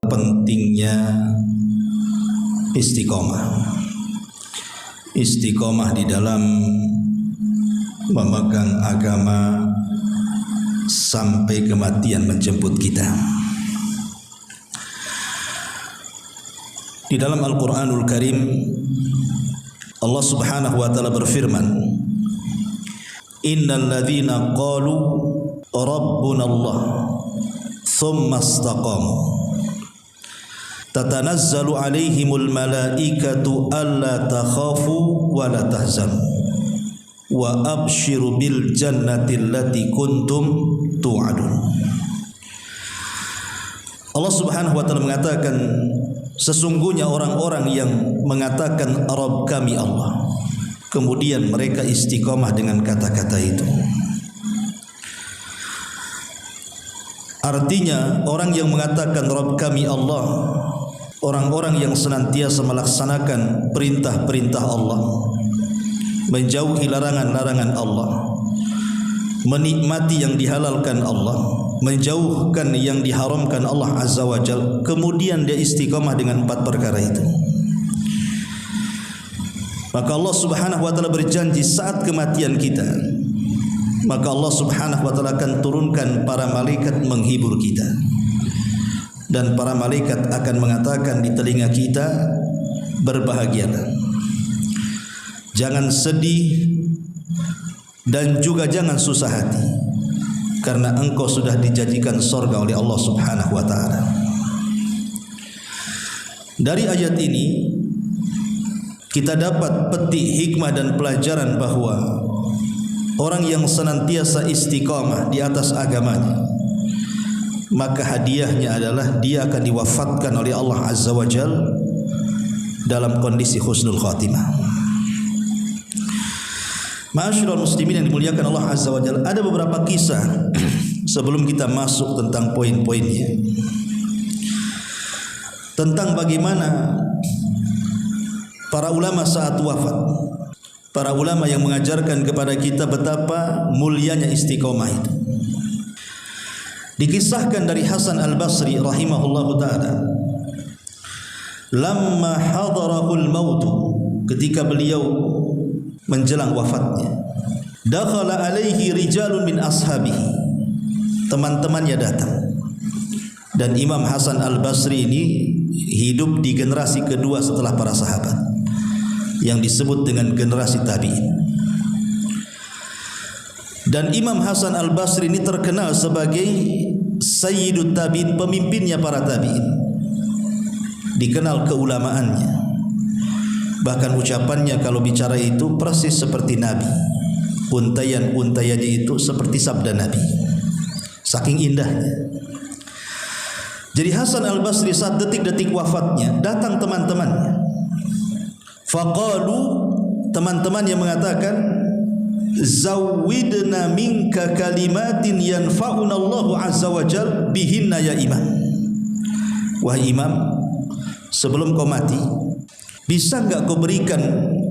Pentingnya istiqomah di dalam memegang agama sampai kematian menjemput kita. Di dalam Al-Quranul Karim Allah Subhanahu wa ta'ala berfirman, innal ladzina qalu rabbuna Allah thumma istaqamu tatanazzalu alaihimul malaikatu alla takhafu wa la tahzanu wa abshiru bil jannati allati kuntum tu'adun. Allah Subhanahu wa ta'ala mengatakan, sesungguhnya orang-orang yang mengatakan Rabb kami Allah, kemudian mereka istiqomah dengan kata-kata itu. Artinya orang yang mengatakan Rabb kami Allah, orang-orang yang senantiasa melaksanakan perintah-perintah Allah, menjauhi larangan-larangan Allah, menikmati yang dihalalkan Allah, menjauhkan yang diharamkan Allah Azza wa Jalla, kemudian dia istiqamah dengan 4 perkara itu. Maka Allah Subhanahu wa ta'ala berjanji saat kematian kita, maka Allah Subhanahu wa ta'ala akan turunkan para malaikat menghibur kita, dan para malaikat akan mengatakan di telinga kita, berbahagialah, jangan sedih dan juga jangan susah hati, karena engkau sudah dijanjikan surga oleh Allah Subhanahu wa ta'ala. Dari ayat ini kita dapat petik hikmah dan pelajaran bahwa orang yang senantiasa istiqamah di atas agamanya, maka hadiahnya adalah dia akan diwafatkan oleh Allah Azza wa Jalla dalam kondisi husnul khatimah. Ma'asyiral muslimin yang dimuliakan Allah Azza wa Jalla, ada beberapa kisah sebelum kita masuk tentang poin-poinnya, tentang bagaimana para ulama saat wafat, para ulama yang mengajarkan kepada kita betapa mulianya istiqomah itu. Dikisahkan dari Hasan Al-Basri rahimahullahu ta'ala, lamma hadarahul mautu, ketika beliau menjelang wafatnya, dakhala alaihi rijalun min ashabihi, teman-temannya datang. Dan Imam Hasan Al-Basri ini hidup di generasi kedua setelah para sahabat, yang disebut dengan generasi tabi'in. Dan Imam Hasan Al-Basri ini terkenal sebagai Sayyidut Tabi'in, pemimpinnya para tabi'in. Dikenal keulamaannya, bahkan ucapannya kalau bicara itu persis seperti Nabi. Untayan-untayannya itu seperti sabda Nabi, saking indahnya. Jadi Hasan Al-Basri saat detik-detik wafatnya datang teman-temannya. Faqalu, teman-temannya mengatakan, zawwidna minka kalimatin yanfa'una Allahu Azza wa Jalla bihinna ya imam. Wahai imam, sebelum kau mati, bisa enggak kau berikan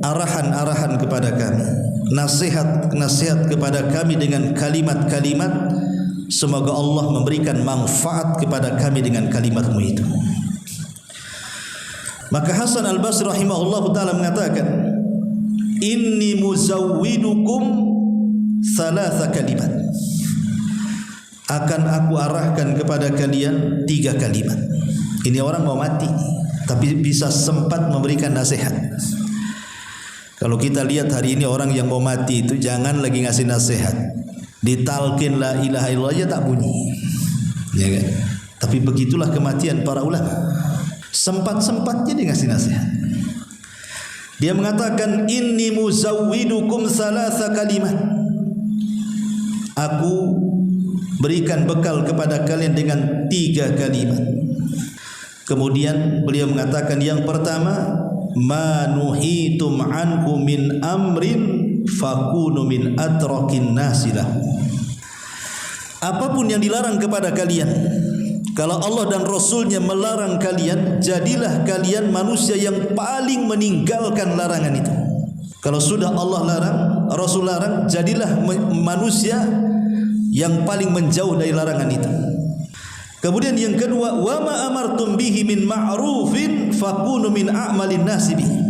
arahan-arahan kepada kami, nasihat-nasihat kepada kami dengan kalimat-kalimat, semoga Allah memberikan manfaat kepada kami dengan kalimatmu itu. Maka Hasan Al-Basri rahimahullahu ta'ala mengatakan, inni muzawwidukum thalatha kalimat, akan aku arahkan kepada kalian 3 kalimat. Ini orang mau mati tapi bisa sempat memberikan nasihat. Kalau kita lihat hari ini orang yang mau mati itu jangan lagi ngasih nasihat, ditalkin la ilaha illallah aja tak bunyi, ya kan? Tapi begitulah kematian para ulama, sempat-sempatnya dia ngasih nasihat. Dia mengatakan, inni muzawwidukum thalatha kalimat, aku berikan bekal kepada kalian dengan 3 kalimat. Kemudian beliau mengatakan, yang pertama, ma nuhitum anhu min amrin fakunu min atrakin nasilah. Apapun yang dilarang kepada kalian, Kalau Allah dan Rasulnya melarang kalian, jadilah kalian manusia yang paling meninggalkan larangan itu. Kalau sudah Allah larang, Rasul larang, jadilah manusia yang paling menjauh dari larangan itu. Kemudian yang kedua, wa ma amartum bihi min ma'rufin fakunu min a'malin nasi bihi.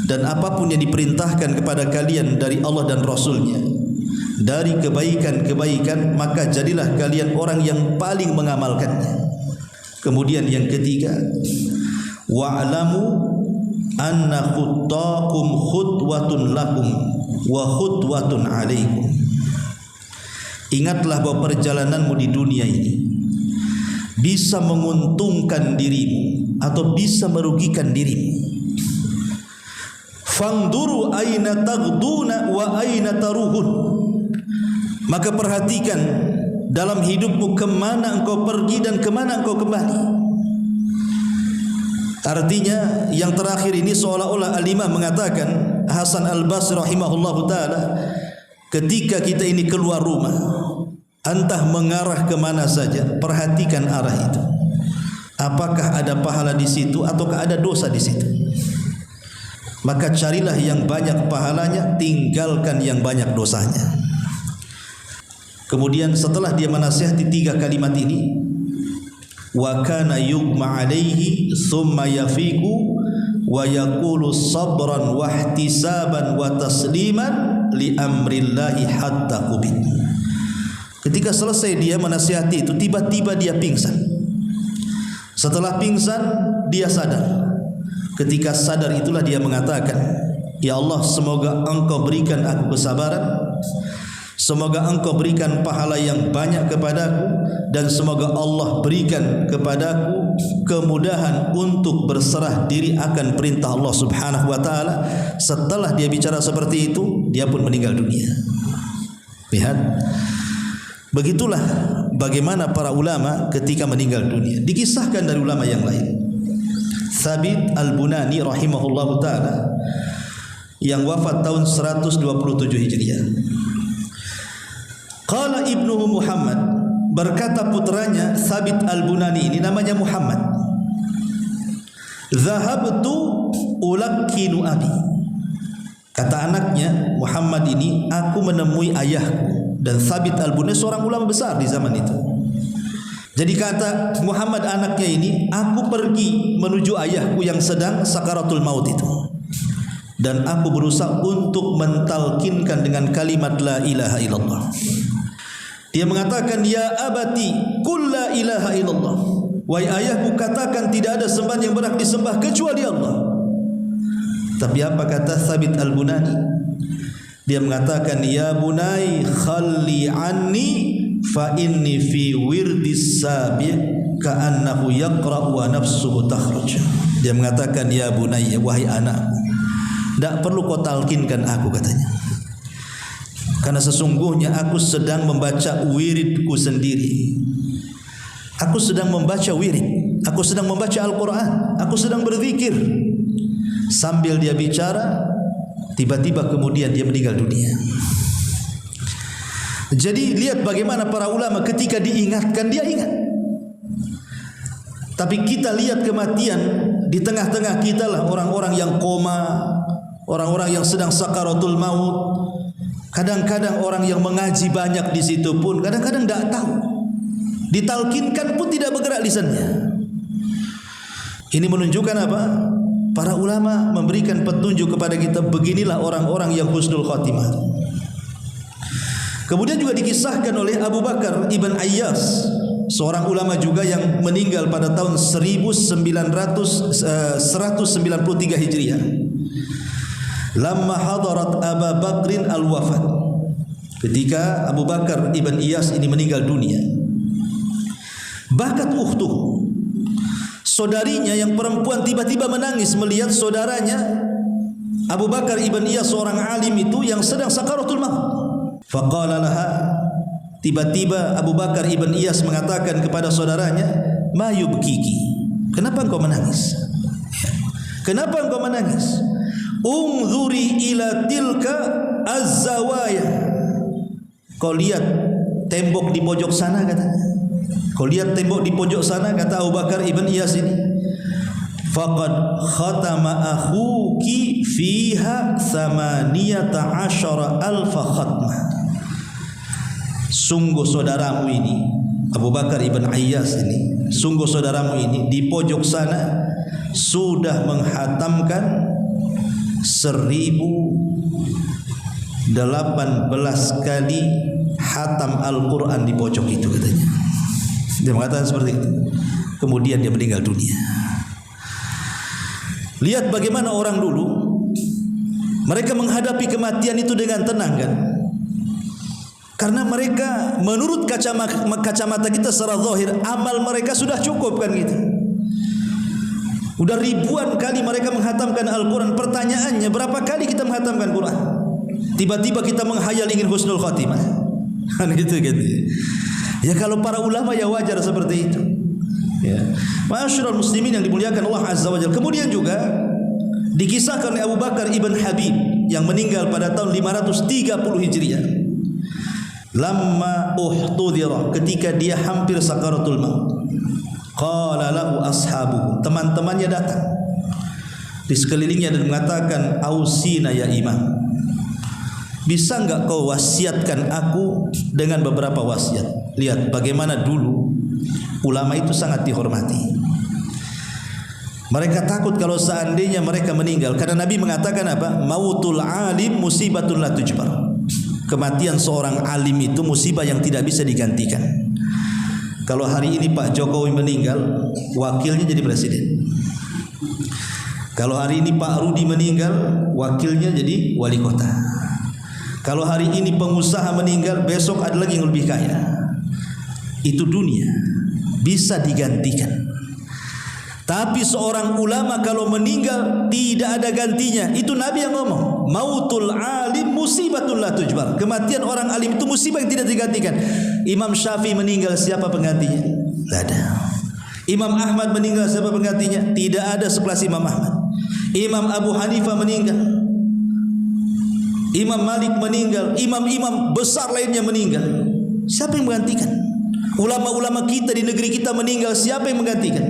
Dan apapun yang diperintahkan kepada kalian dari Allah dan Rasulnya, dari kebaikan-kebaikan, maka jadilah kalian orang yang paling mengamalkannya. Kemudian yang ketiga, wa'lamu anna khuttakum khutwatun lakum wa khutwatun alaikum. Ingatlah bahwa perjalananmu di dunia ini bisa menguntungkan dirimu atau bisa merugikan dirimu. Fangduru aina taghduna wa aina taruhun. Maka perhatikan dalam hidupmu kemana engkau pergi dan kemana engkau kembali. Artinya yang terakhir ini seolah-olah Al-Imam mengatakan, Hasan Al-Basri rahimahullahu ta'ala, ketika kita ini keluar rumah, entah mengarah kemana saja, perhatikan arah itu. Apakah ada pahala di situ ataukah ada dosa di situ? Maka carilah yang banyak pahalanya, tinggalkan yang banyak dosanya. Kemudian setelah dia menasihati 3 kalimat ini, wa kana yughma alaihi thumma yafiqu wa yaqulu sabran wa ihtisaban wa tasliman li amrillahi hatta qubid. Ketika selesai dia menasihati itu, tiba-tiba dia pingsan. Setelah pingsan dia sadar. Ketika sadar itulah dia mengatakan, ya Allah, semoga engkau berikan aku kesabaran, semoga engkau berikan pahala yang banyak kepadaku, dan semoga Allah berikan kepadaku kemudahan untuk berserah diri akan perintah Allah subhanahu wa ta'ala. Setelah dia bicara seperti itu, dia pun meninggal dunia. Lihat, begitulah bagaimana para ulama ketika meninggal dunia. Dikisahkan dari ulama yang lain. Thabit Al-Bunani rahimahullahu ta'ala yang wafat tahun 127 Hijriah. Qala ibnuhu Muhammad, berkata putranya Thabit Al-Bunani ini namanya Muhammad, Zahabtu ulakkinu abi. Kata anaknya Muhammad ini, aku menemui ayahku. Dan Thabit Al-Bunani seorang ulama besar di zaman itu. Jadi kata Muhammad anaknya ini, aku pergi menuju ayahku yang sedang sakaratul maut itu, dan aku berusaha untuk mentalkinkan dengan kalimat la ilaha illallah. Dia mengatakan, ya abati qul la ilaha illallah. Wahai ayahku, katakan tidak ada sembahan yang berhak disembah kecuali Allah. Tapi apa kata Thabit Al-Bunani? Dia mengatakan, ya bunai khalli anni fa inni fi wirdis sabi' ka'annahu yaqra'u wa nafsuhu takhruj. Dia mengatakan, ya bunayya, wahai anakku, tidak perlu kau talkinkan aku, katanya, karena sesungguhnya aku sedang membaca wiridku sendiri. Aku sedang membaca wirid, aku sedang membaca Al-Quran, aku sedang berzikir. Sambil dia bicara, tiba-tiba kemudian dia meninggal dunia. Jadi lihat bagaimana para ulama ketika diingatkan dia ingat. Tapi kita lihat kematian di tengah-tengah kita lah orang-orang yang koma, orang-orang yang sedang sakaratul maut. Kadang-kadang orang yang mengaji banyak di situ pun kadang-kadang tidak tahu. Ditalkinkan pun tidak bergerak lisannya. Ini menunjukkan apa? Para ulama memberikan petunjuk kepada kita, beginilah orang-orang yang husnul khatimah. Kemudian juga dikisahkan oleh Abu Bakar Ibn Ayyas, seorang ulama juga yang meninggal pada tahun 193 Hijriah. Lamma hadarat Abu Bakrin al-wafat, ketika Abu Bakar Ibn Iyas ini meninggal dunia, bakat ukhtuh, saudarinya yang perempuan tiba-tiba menangis melihat saudaranya Abu Bakar Ibn Iyas, seorang alim itu yang sedang sakaratul maut. Faqala laha, tiba-tiba Abu Bakar Ibn Iyas mengatakan kepada saudaranya, ma yubkiki, kenapa engkau menangis? Kenapa engkau menangis? Unzuri ila tilka az-zawaya, kau lihat tembok di pojok sana, katanya. Kau lihat tembok di pojok sana, kata Abu Bakar ibn Iyas ini, faqad khatama akhuki fiha 18,000 khatmah. Sungguh saudaramu ini, Abu Bakar ibn Iyas ini, sungguh saudaramu ini di pojok sana sudah menghatamkan 1018 kali hatam Al-Quran di pojok itu, katanya. Dia mengatakan seperti itu. Kemudian dia meninggal dunia. Lihat bagaimana orang dulu, mereka menghadapi kematian itu dengan tenang, kan? Karena mereka menurut kacamata kita secara zahir, amal mereka sudah cukup, kan gitu. Udah ribuan kali mereka menghatamkan Al-Quran. Pertanyaannya, berapa kali kita menghatamkan Quran? Tiba-tiba kita menghayal ingin husnul khatimah, kan gitu. Ya kalau para ulama ya wajar seperti itu. Ya. Ma'asyiral muslimin yang dimuliakan Allah Azza wa Jalla. Kemudian juga dikisahkan oleh Abu Bakar ibn Habib yang meninggal pada tahun 530 Hijriah. Lamma uhtudira, ketika dia hampir sakaratul maut, qala lahu ashabuhu, teman-temannya datang di sekelilingnya dan mengatakan, ausina ya imam, bisa enggak kau wasiatkan aku dengan beberapa wasiat. Lihat bagaimana dulu ulama itu sangat dihormati. Mereka takut kalau seandainya mereka meninggal, karena Nabi mengatakan apa? Mautul alim musibatun la tujbar. Kematian seorang alim itu musibah yang tidak bisa digantikan. Kalau hari ini Pak Jokowi meninggal, wakilnya jadi presiden. Kalau hari ini Pak Rudi meninggal, wakilnya jadi wali kota. Kalau hari ini pengusaha meninggal, besok ada lagi yang lebih kaya. Itu dunia, bisa digantikan. Tapi seorang ulama kalau meninggal tidak ada gantinya. Itu Nabi yang ngomong, mautul alim musibatun la tujbar. Kematian orang alim itu musibah yang tidak digantikan. Imam Syafi'i meninggal, siapa penggantinya? Tidak ada. Imam Ahmad meninggal, siapa penggantinya? Tidak ada sekelas Imam Ahmad. Imam Abu Hanifah meninggal, Imam Malik meninggal, imam-imam besar lainnya meninggal. Siapa yang menggantikan? Ulama-ulama kita di negeri kita meninggal, siapa yang menggantikan?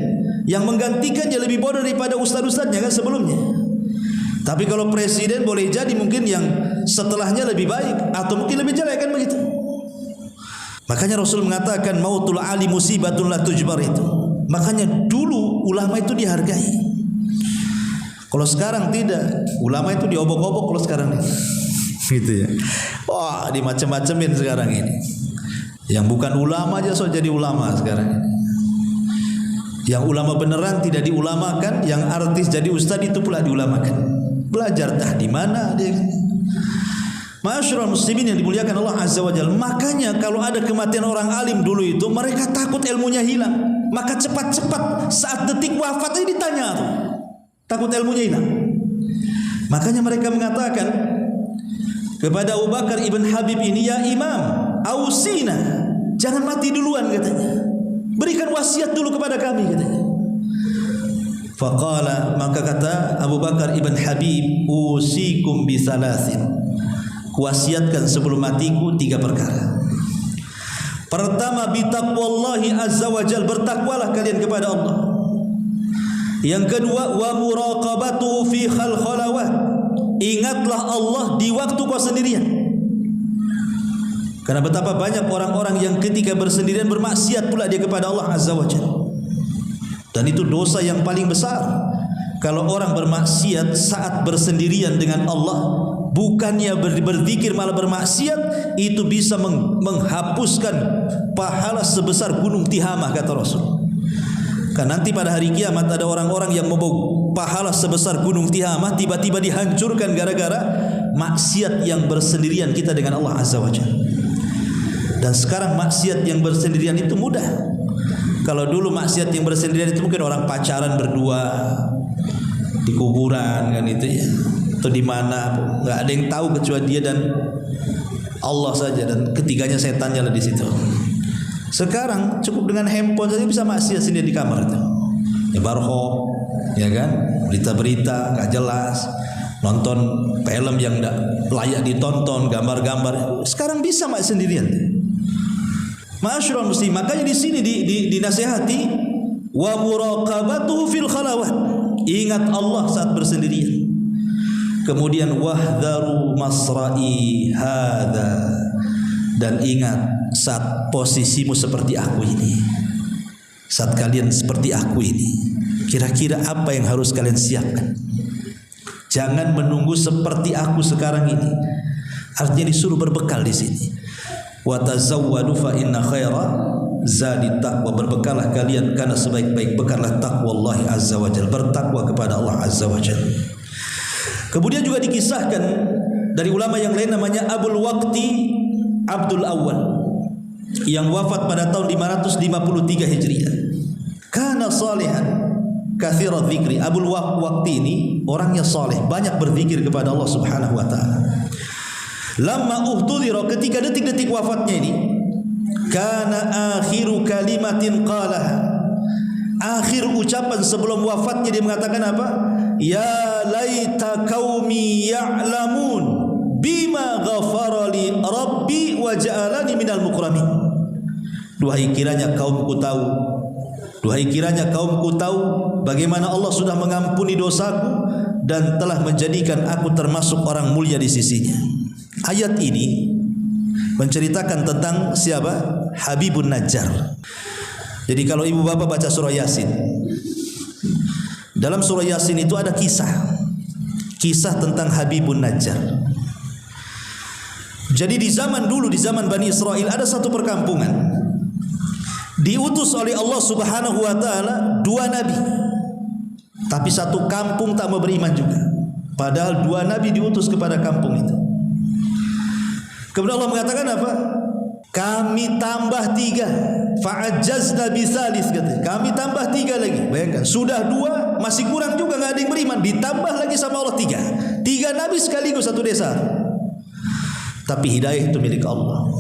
Yang menggantikannya lebih bodoh daripada ustaz-ustaznya, kan sebelumnya. Tapi kalau presiden boleh jadi mungkin yang setelahnya lebih baik atau mungkin lebih jelek, kan begitu. Makanya Rasul mengatakan mautul ali musibatun la tujbar itu. Makanya dulu ulama itu dihargai. Kalau sekarang tidak, ulama itu diobok-obok kalau sekarang ini. Gitu ya. Wah, dimacam-macamin sekarang ini. Yang bukan ulama aja so jadi ulama sekarang ini. Yang ulama beneran tidak diulamakan, yang artis jadi ustaz itu pula diulamakan. Belajar dah di mana dia? Ma'asyiral muslimin yang dimuliakan Allah Azza wa Jalla. Makanya kalau ada kematian orang alim dulu itu, mereka takut ilmunya hilang. Maka cepat-cepat saat detik wafat ini ditanya, takut ilmunya hilang. Makanya mereka mengatakan kepada Abu Bakar ibn Habib ini, ya imam, ausina, jangan mati duluan, katanya. Berikan wasiat dulu kepada kami, katanya. Faqala, maka kata Abu Bakar ibn Habib, usikum bi thalathin, kuwasiatkan sebelum matiku 3 perkara. Pertama, bi taqwallahi azza wa jal, bertakwalah kalian kepada Allah. Yang kedua, wa muraqabatuhu fi khalawat, ingatlah Allah di waktu kau sendirian. Karena betapa banyak orang-orang yang ketika bersendirian bermaksiat pula dia kepada Allah Azza wa Jalla. Dan itu dosa yang paling besar. Kalau orang bermaksiat saat bersendirian dengan Allah, bukannya berzikir malah bermaksiat, itu bisa menghapuskan pahala sebesar gunung Tihamah, kata Rasul. Kan nanti pada hari kiamat ada orang-orang yang membawa pahala sebesar gunung Tihamah, tiba-tiba dihancurkan gara-gara maksiat yang bersendirian kita dengan Allah Azza wa Jalla. Dan sekarang maksiat yang bersendirian itu mudah. Kalau dulu maksiat yang bersendirian itu mungkin orang pacaran berdua di kuburan, kan itu ya, atau di mana, nggak ada yang tahu kecuali dia dan Allah saja, dan ketiganya setannya lah di situ. Sekarang cukup dengan handphone saja bisa maksiat sendiri di kamar itu. Ya barho, ya kan, berita-berita nggak jelas, nonton film yang nggak layak ditonton, gambar-gambar. Sekarang bisa maksiat sendirian. Ma'asyiral muslim, makanya di sini dinasihati wa muraqabatuhu fil khalawat. Ingat Allah saat bersendirian. Kemudian wahdharu masra'i hadza, dan ingat saat posisimu seperti aku ini, saat kalian seperti aku ini, kira-kira apa yang harus kalian siapkan? Jangan menunggu seperti aku sekarang ini. Artinya disuruh berbekal di sini. Wa tazawwadu fa inna khaira zadi taqwa, berbekalah kalian karena sebaik-baik bekallah taqwallahi azza wajalla, bertakwa kepada Allah azza wajalla. Kemudian juga dikisahkan dari ulama yang lain namanya Abul Waqti Abdul Awwal yang wafat pada tahun 553 Hijriah. Kana salihan katsiran dzikri. Abul Waqti ini orangnya saleh, banyak berzikir kepada Allah Subhanahu wa taala. Lamma uhtudira, ketika detik-detik wafatnya ini, kana akhiru kalimatin qalaha, akhir ucapan sebelum wafatnya dia mengatakan apa? Ya laita qaumi ya'lamun bima ghafara li rabbi wa ja'alani minal mukramin. Duhai kiranya kaumku tahu, duhai kiranya kaumku tahu bagaimana Allah sudah mengampuni dosaku dan telah menjadikan aku termasuk orang mulia di sisinya. Ayat ini menceritakan tentang siapa? Habibun Najjar. Jadi kalau ibu bapak baca surah Yasin, dalam surah Yasin itu ada kisah tentang Habibun Najjar. Jadi di zaman dulu, di zaman Bani Israel, ada satu perkampungan diutus oleh Allah Subhanahu wa taala 2 nabi. Tapi satu kampung tak mau beriman juga. Padahal 2 nabi diutus kepada kampung itu. Kemudian Allah mengatakan apa? Kami tambah 3, fa'ajazna bisalis, katanya. Kami tambah 3 lagi. Bayangkan, sudah 2 masih kurang juga, nggak ada yang beriman. Ditambah lagi sama Allah 3 nabi sekaligus satu desa. Tapi hidayah itu milik Allah.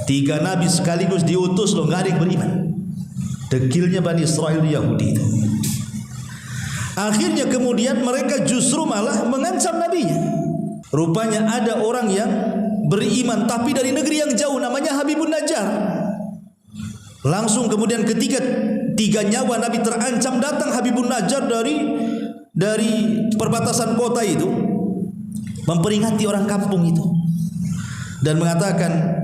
3 nabi sekaligus diutus loh, nggak ada yang beriman. Dekilnya Bani Israel Yahudi itu. Akhirnya kemudian mereka justru malah mengancam nabinya. Rupanya ada orang yang beriman tapi dari negeri yang jauh, namanya Habibun Najjar. Langsung kemudian ketika 3 nyawa Nabi terancam, datang Habibun Najjar dari perbatasan kota itu, memperingati orang kampung itu dan mengatakan,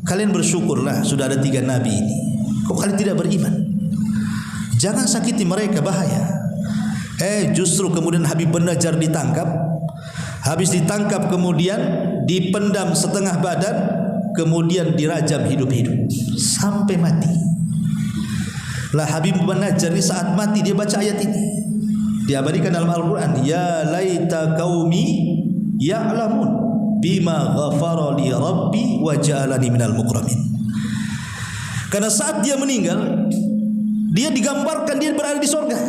kalian bersyukurlah sudah ada 3 nabi ini. Kok kalian tidak beriman? Jangan sakiti mereka, bahaya. Justru kemudian Habibun Najjar ditangkap. Habis ditangkap kemudian dipendam setengah badan, kemudian dirajam hidup-hidup sampai mati. Lah Habibun Najjar ini saat mati dia baca ayat ini, diabadikan dalam Al-Quran. Ya laita qaumi ya'lamun bima ghafara li rabbi wa ja'alani minal mukramin. Karena saat dia meninggal, dia digambarkan dia berada di surga.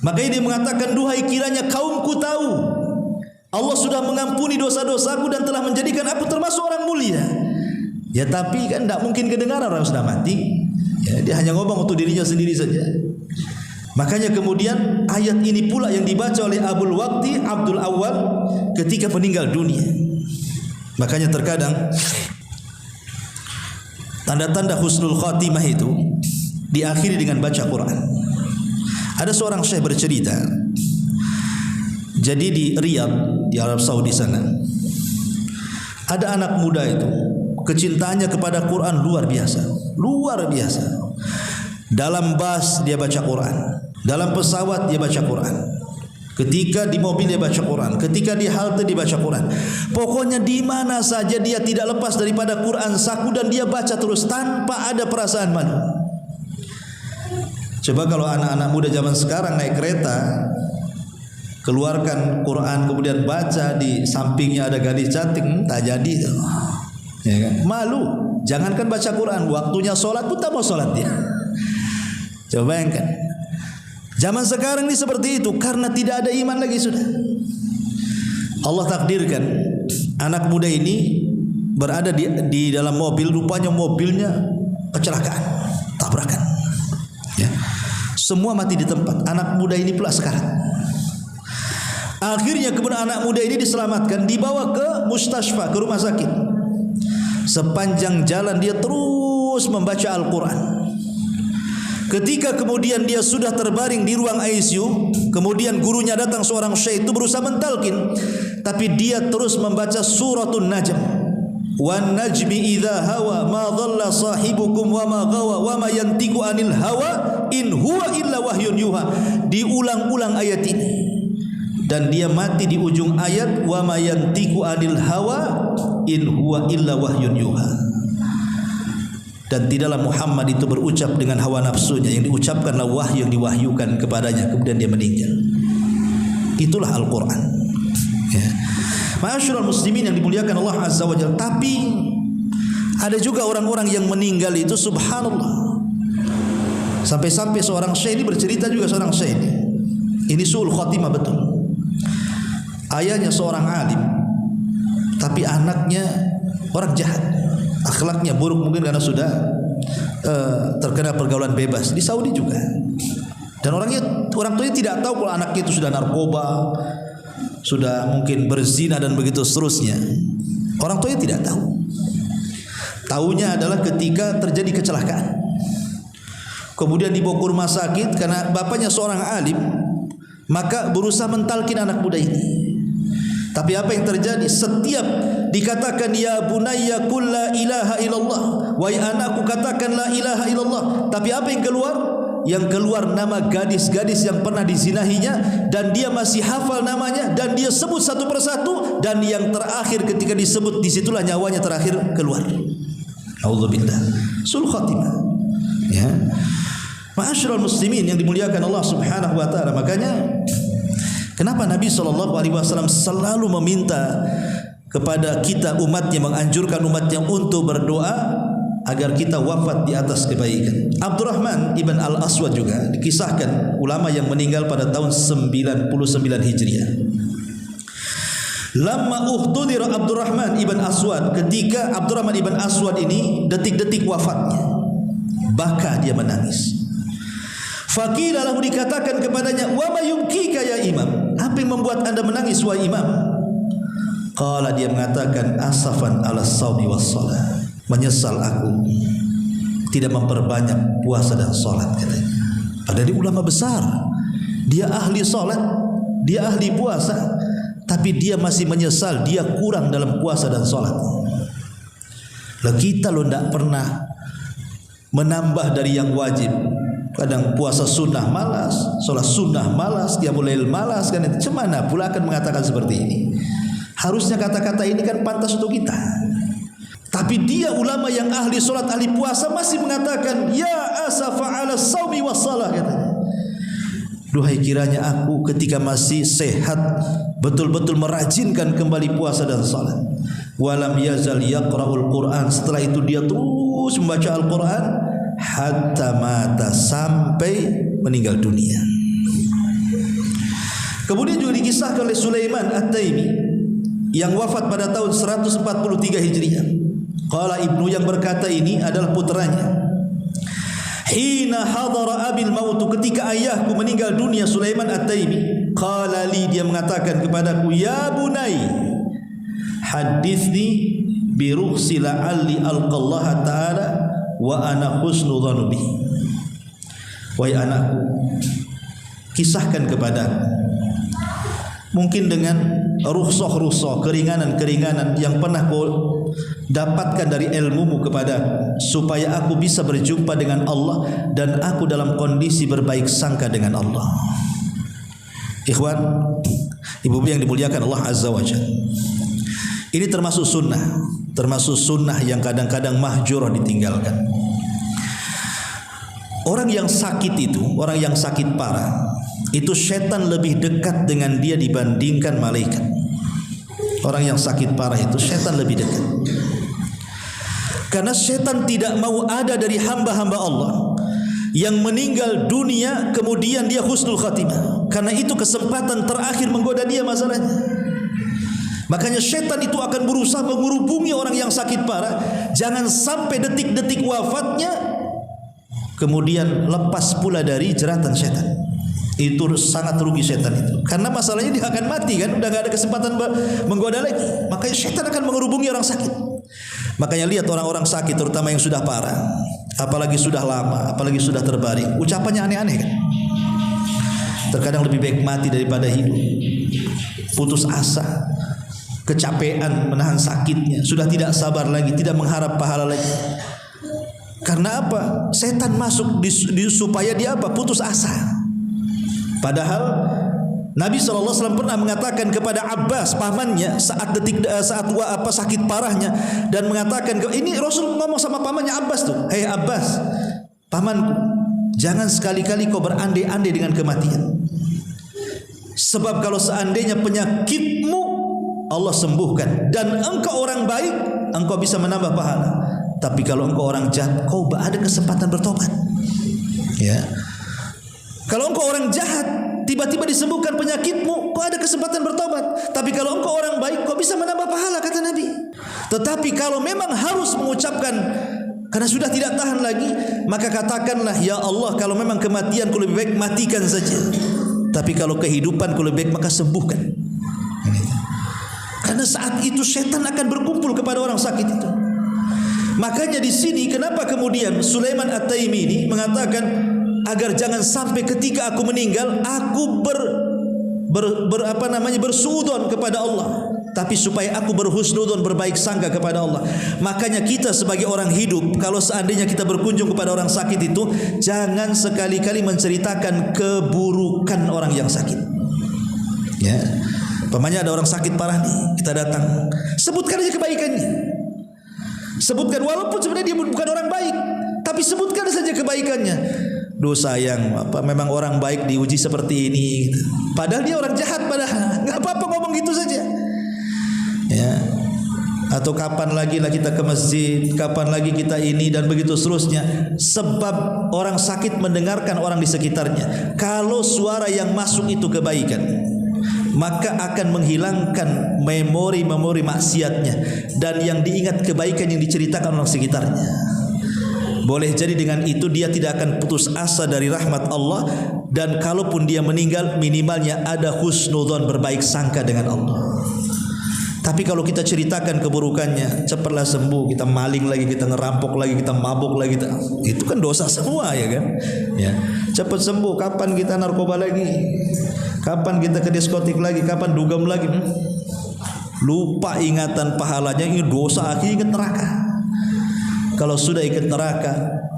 Makanya dia mengatakan, duhai kiranya kaumku tahu Allah sudah mengampuni dosa-dosaku dan telah menjadikan aku termasuk orang mulia. Ya tapi kan tidak mungkin kedengaran orang sudah mati. Ya, dia hanya ngomong untuk dirinya sendiri saja. Makanya kemudian ayat ini pula yang dibaca oleh Abul Waqti Abdul Awwal ketika meninggal dunia. Makanya terkadang tanda-tanda husnul khatimah itu diakhiri dengan baca Quran. Ada seorang syekh bercerita, jadi di Riyadh, di Arab Saudi sana, ada anak muda itu kecintaannya kepada Quran luar biasa, luar biasa. Dalam bus dia baca Quran, dalam pesawat dia baca Quran, ketika di mobil dia baca Quran, ketika di halte dia baca Quran. Pokoknya di mana saja dia tidak lepas daripada Quran saku dan dia baca terus tanpa ada perasaan malu. Coba kalau anak-anak muda zaman sekarang naik kereta, keluarkan Quran kemudian baca, di sampingnya ada gadis cantik, tak jadi, ya kan? Malu. Jangankan baca Quran, waktunya sholat pun tak mau sholat dia. Coba bayangkan, zaman sekarang ini seperti itu karena tidak ada iman lagi sudah. Allah takdirkan anak muda ini berada di dalam mobil, rupanya mobilnya kecelakaan, tabrakan. Ya. Semua mati di tempat. Anak muda ini pula sekarat. Akhirnya kemudian anak muda ini diselamatkan, dibawa ke mustasfa, ke rumah sakit. Sepanjang jalan dia terus terus membaca Al-Quran. Ketika kemudian dia sudah terbaring di ruang ICU, kemudian gurunya datang, seorang syekh itu berusaha mentalkin, tapi dia terus membaca Suratun Najm. Wan najmi idza hawa ma dhalla sahibukum wa ma ghawa wa ma yantiqu anil hawa in huwa illa wahyun yuha. Diulang-ulang ayat ini dan dia mati di ujung ayat wa ma yantiqu anil hawa in huwa illa wahyun yuha. Dan tidaklah Muhammad itu berucap dengan hawa nafsunya, yang diucapkanlah wahyu yang diwahyukan kepadanya, kemudian dia meninggal. Itulah Al-Quran, ya. Ma'asyiral muslimin yang dimuliakan Allah Azza wa Jalla. Tapi ada juga orang-orang yang meninggal itu subhanallah. Sampai-sampai seorang syekh ini bercerita juga, seorang syekh ini su'ul khatimah betul. Ayahnya seorang alim, tapi anaknya orang jahat, akhlaknya buruk, mungkin karena sudah terkena pergaulan bebas di Saudi juga. Dan orang tuanya tidak tahu kalau anaknya itu sudah narkoba, sudah mungkin berzina dan begitu seterusnya. Orang tuanya tidak tahu. Taunya adalah ketika terjadi kecelakaan, kemudian dibawa ke rumah sakit karena bapaknya seorang alim, maka berusaha mentalkin anak muda ini. Tapi apa yang terjadi? Setiap dikatakan ya bunayya qul la ilaha illallah, wahai anakku katakan la ilaha illallah, tapi apa yang keluar? Yang keluar nama gadis-gadis yang pernah dizinahinya, dan dia masih hafal namanya dan dia sebut satu persatu, dan yang terakhir ketika disebut disitulah nyawanya terakhir keluar. Auzubillah. Sul khatimah. Ya. Ma'asyiral muslimin yang dimuliakan Allah Subhanahu wa taala. Makanya kenapa Nabi SAW selalu meminta kepada kita umatnya, menganjurkan umatnya untuk berdoa agar kita wafat di atas kebaikan. Abdurrahman ibn al-Aswad juga dikisahkan ulama yang meninggal pada tahun 99 Hijriah. Lamma uhtudira Abdurrahman ibn Aswad, ketika Abdurrahman ibn Aswad ini detik-detik wafatnya, baka dia menangis. Faqila lahu, dikatakan kepadanya, wa ma yubkika ya imam, apa yang membuat anda menangis wahai imam? Qala, dia mengatakan, asafan ala shaumi was shalah, menyesal aku tidak memperbanyak puasa dan salat, katanya. Padahal dia ulama besar, dia ahli salat, dia ahli puasa, tapi dia masih menyesal dia kurang dalam puasa dan salat. Lah kita lo tidak pernah menambah dari yang wajib. Kadang puasa sunnah malas, salat sunnah malas, qiyamul lail malas, kan itu cemana pula akan mengatakan seperti ini. Harusnya kata-kata ini kan pantas untuk kita. Tapi dia ulama yang ahli salat, ahli puasa masih mengatakan ya asafa ala shaumi was shalah, katanya. Duhai kiranya aku ketika masih sehat betul-betul merajinkan kembali puasa dan salat. Walam yazal yaqra'ul Quran, setelah itu dia terus membaca Al-Quran hatta mata, sampai meninggal dunia. Kemudian juga dikisahkan oleh Sulaiman At-Taimi yang wafat pada tahun 143 Hijriah. Qala ibnu, yang berkata ini adalah putranya. Hina hadara abil mautu, ketika ayahku meninggal dunia, Sulaiman At-Taimi, qala li, dia mengatakan kepadaku, ya bunai hadithni bi rukhsi la'alli alqallaha ta'ala wa ana husnu dhanubi. Wahai anakku, kisahkan kepadaku, mungkin dengan rukhsah, keringanan-keringanan yang pernah kau dapatkan dari ilmumu kepadaku, supaya aku bisa berjumpa dengan Allah dan aku dalam kondisi berbaik sangka dengan Allah. Ikhwan, ibu-ibu yang dimuliakan Allah Azza wa Jalla, ini termasuk sunnah yang kadang-kadang mahjurah, ditinggalkan. Orang yang sakit itu, orang yang sakit parah itu, setan lebih dekat dengan dia dibandingkan malaikat. Orang yang sakit parah itu setan lebih dekat, karena setan tidak mau ada dari hamba-hamba Allah yang meninggal dunia kemudian dia husnul khatimah, karena itu kesempatan terakhir menggoda dia masalahnya. Makanya setan itu akan berusaha menghubungi orang yang sakit parah, jangan sampai detik-detik wafatnya kemudian lepas pula dari jeratan setan. Itu sangat rugi setan itu, karena masalahnya dia akan mati kan, udah gak ada kesempatan menggoda lagi. Makanya setan akan menghubungi orang sakit. Makanya lihat orang-orang sakit, terutama yang sudah parah, apalagi sudah lama, apalagi sudah terbaring, ucapannya aneh-aneh kan. Terkadang lebih baik mati daripada hidup. Putus asa, kecapean menahan sakitnya, sudah tidak sabar lagi, tidak mengharap pahala lagi. Karena apa? Setan masuk supaya dia apa? Putus asa. Padahal Nabi SAW pernah mengatakan kepada Abbas, pamannya, saat sakit parahnya, dan mengatakan, ini Rasul ngomong sama pamannya Abbas tuh, hei Abbas, pamanku, jangan sekali-kali kau berandai-andai dengan kematian. Sebab kalau seandainya penyakitmu Allah sembuhkan dan engkau orang baik, engkau bisa menambah pahala. Tapi kalau engkau orang jahat, kau ada kesempatan bertobat. Ya. Kalau engkau orang jahat, tiba-tiba disembuhkan penyakitmu, kau ada kesempatan bertobat. Tapi kalau engkau orang baik, kau bisa menambah pahala, kata Nabi. Tetapi kalau memang harus mengucapkan karena sudah tidak tahan lagi, maka katakanlah, ya Allah, kalau memang kematianku lebih baik matikan saja. Tapi kalau kehidupanku lebih baik maka sembuhkan. Karena saat itu setan akan berkumpul kepada orang sakit itu. Makanya di sini kenapa kemudian Sulaiman At-Taimi ini mengatakan agar jangan sampai ketika aku meninggal aku bersuudzon kepada Allah, tapi supaya aku berhusnudzon, berbaik sangka kepada Allah. Makanya kita sebagai orang hidup, kalau seandainya kita berkunjung kepada orang sakit itu, jangan sekali-kali menceritakan keburukan orang yang sakit. Ya, umpamanya ada orang sakit parah nih, kita datang, sebutkan aja kebaikannya. Sebutkan, walaupun sebenarnya dia bukan orang baik, tapi sebutkan saja kebaikannya. Duh sayang, memang orang baik diuji seperti ini. Padahal dia orang jahat, padahal nggak apa-apa ngomong gitu saja. Ya. Atau kapan lagi lah kita ke masjid, kapan lagi kita ini, dan begitu seterusnya. Sebab orang sakit mendengarkan orang di sekitarnya. Kalau suara yang masuk itu kebaikan, maka akan menghilangkan memori-memori maksiatnya, dan yang diingat kebaikan yang diceritakan orang sekitarnya. Boleh jadi dengan itu dia tidak akan putus asa dari rahmat Allah, dan kalaupun dia meninggal minimalnya ada husnudzon, berbaik sangka dengan Allah. Tapi kalau kita ceritakan keburukannya, cepatlah sembuh, kita maling lagi, kita ngerampok lagi, kita mabuk lagi, itu kan dosa semua, ya kan? Ya, cepat sembuh. Kapan kita narkoba lagi? Kapan kita ke diskotik lagi? Kapan dugem lagi? Lupa ingatan pahalanya, ini dosa, akhirnya ingat neraka. Kalau sudah ingat neraka,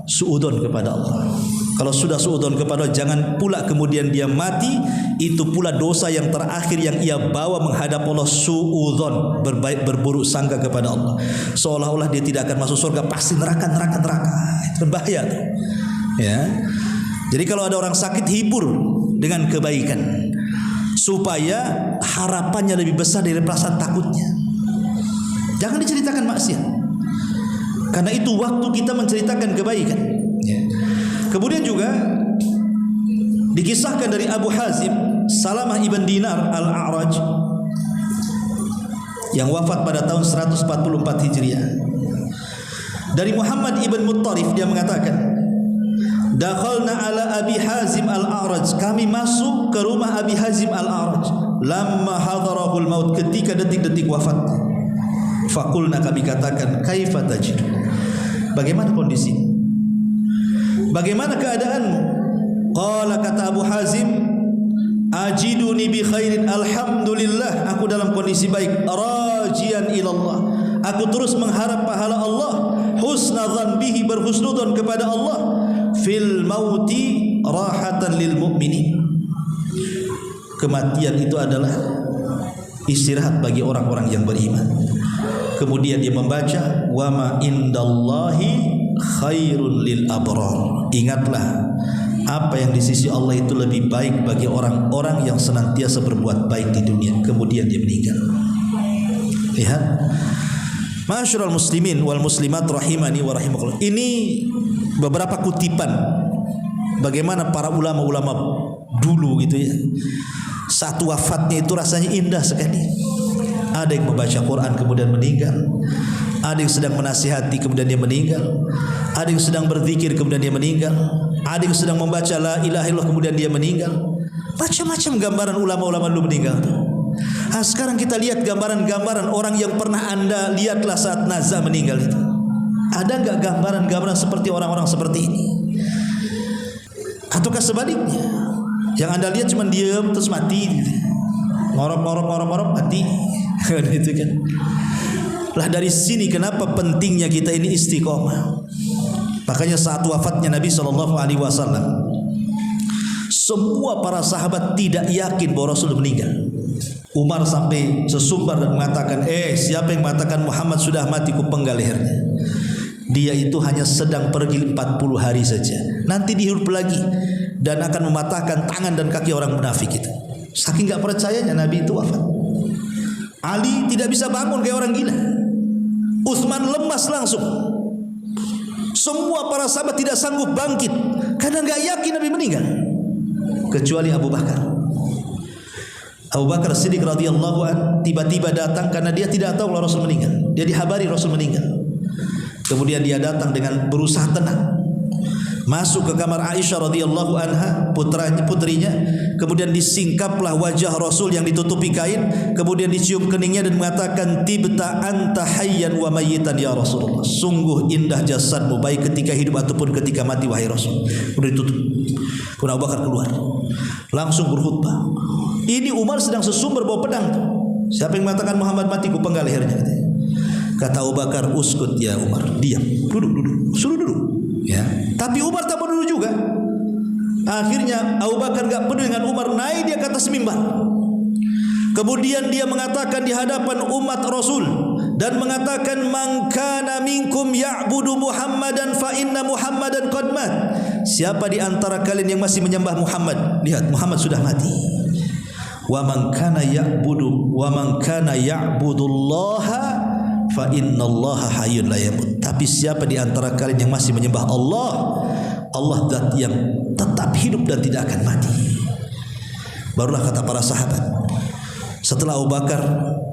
suudzon kepada Allah. Kalau sudah suudzon kepada Allah, jangan pula kemudian dia mati, itu pula dosa yang terakhir yang ia bawa menghadap Allah, suudzon, berburuk sangka kepada Allah. Seolah-olah dia tidak akan masuk surga, pasti neraka. Itu bahaya tuh. Ya. Jadi kalau ada orang sakit, hibur dengan kebaikan, supaya harapannya lebih besar dari perasaan takutnya. Jangan diceritakan maksiat, karena itu waktu kita menceritakan kebaikan. Ya. Kemudian juga dikisahkan dari Abu Hazim Salamah ibn Dinar Al-A'raj yang wafat pada tahun 144 Hijriah. Dari Muhammad ibn Muttarif, dia mengatakan, dakhalna ala Abi Hazim Al-A'raj, kami masuk ke rumah Abi Hazim Al-A'raj lamma hadarahul maut, ketika detik-detik wafat. Faqulna, kami katakan, kaifa tajid, bagaimana kondisi, bagaimana keadaanmu? Qala, kata Abu Hazim, ajiduni bi khairin, alhamdulillah, aku dalam kondisi baik, rajian ilallah, aku terus mengharap pahala Allah, husnadzan bihi, berhusnudzon kepada Allah, fil mauti rahatan lil mu'minin, kematian itu adalah istirahat bagi orang-orang yang beriman. Kemudian dia membaca, wa ma indallahi khairul lil abrar, ingatlah apa yang di sisi Allah itu lebih baik bagi orang-orang yang senantiasa berbuat baik di dunia. Kemudian dia meninggal. Lihat, ma'asyiral muslimin wal muslimat rahimani wa rahimakumullah. Ini beberapa kutipan bagaimana para ulama-ulama dulu gitu ya. Saat wafatnya itu rasanya indah sekali. Ada yang membaca Quran kemudian meninggal, ada yang sedang menasihati kemudian dia meninggal, ada yang sedang berzikir kemudian dia meninggal, ada yang sedang membaca la ilaha illallah kemudian dia meninggal. Macam-macam gambaran ulama-ulama dulu meninggal. Sekarang kita lihat gambaran-gambaran orang yang pernah Anda lihatlah saat Nazah meninggal itu. Ada enggak gambaran-gambaran seperti orang-orang seperti ini? Ataukah sebaliknya? Yang Anda lihat cuma diam terus mati gitu. Ngorok mati. Gitu kan. Lah dari sini kenapa pentingnya kita ini istiqomah. Makanya saat wafatnya Nabi SAW, semua para sahabat tidak yakin bahwa Rasul meninggal. Umar sampai sesumbar dan mengatakan, siapa yang mengatakan Muhammad sudah mati, ku penggal lehernya. Dia itu hanya sedang pergi 40 hari saja, nanti dihidup lagi dan akan mematahkan tangan dan kaki orang munafik itu. Saking gak percayanya Nabi itu wafat. Ali tidak bisa bangun kayak orang gila. Utsman lemas langsung. Semua para sahabat tidak sanggup bangkit karena gak yakin Nabi meninggal, kecuali Abu Bakar. Abu Bakar Siddiq radhiyallahu an tiba-tiba datang karena dia tidak tahu kalau Rasul meninggal. Dia dihabari Rasul meninggal. Kemudian dia datang dengan berusaha tenang, masuk ke kamar Aisyah radhiyallahu anha, putrinya. Kemudian disingkaplah wajah Rasul yang ditutupi kain, kemudian dicium keningnya dan mengatakan, tibta anta hayyan wa mayyitan ya Rasulullah. Sungguh indah jasadmu baik ketika hidup ataupun ketika mati wahai Rasul. Kemudian ditutup. Kemudian Abu Bakar keluar, langsung berkhutbah. Ini Umar sedang sesumber bawa pedang. Siapa yang mengatakan Muhammad mati, ku penggal lehernya. Kata Abu Bakar, uskut ya Umar, diam, duduk, suruh duduk. Ya. Tapi Umar tak peduli juga. Akhirnya Abu Bakar gak peduli dengan Umar, naik dia ke atas mimbar. Kemudian dia mengatakan di hadapan umat Rasul dan mengatakan, man kana minkum ya'budu Muhammadan fa inna Muhammadan qad mat. Siapa di antara kalian yang masih menyembah Muhammad, lihat Muhammad sudah mati. Wa man kana ya'budullaha fa innallaha hayyun la yamut. Tapi siapa di antara kalian yang masih menyembah Allah, Allah zat yang tetap hidup dan tidak akan mati. Barulah kata para sahabat, setelah Abu Bakar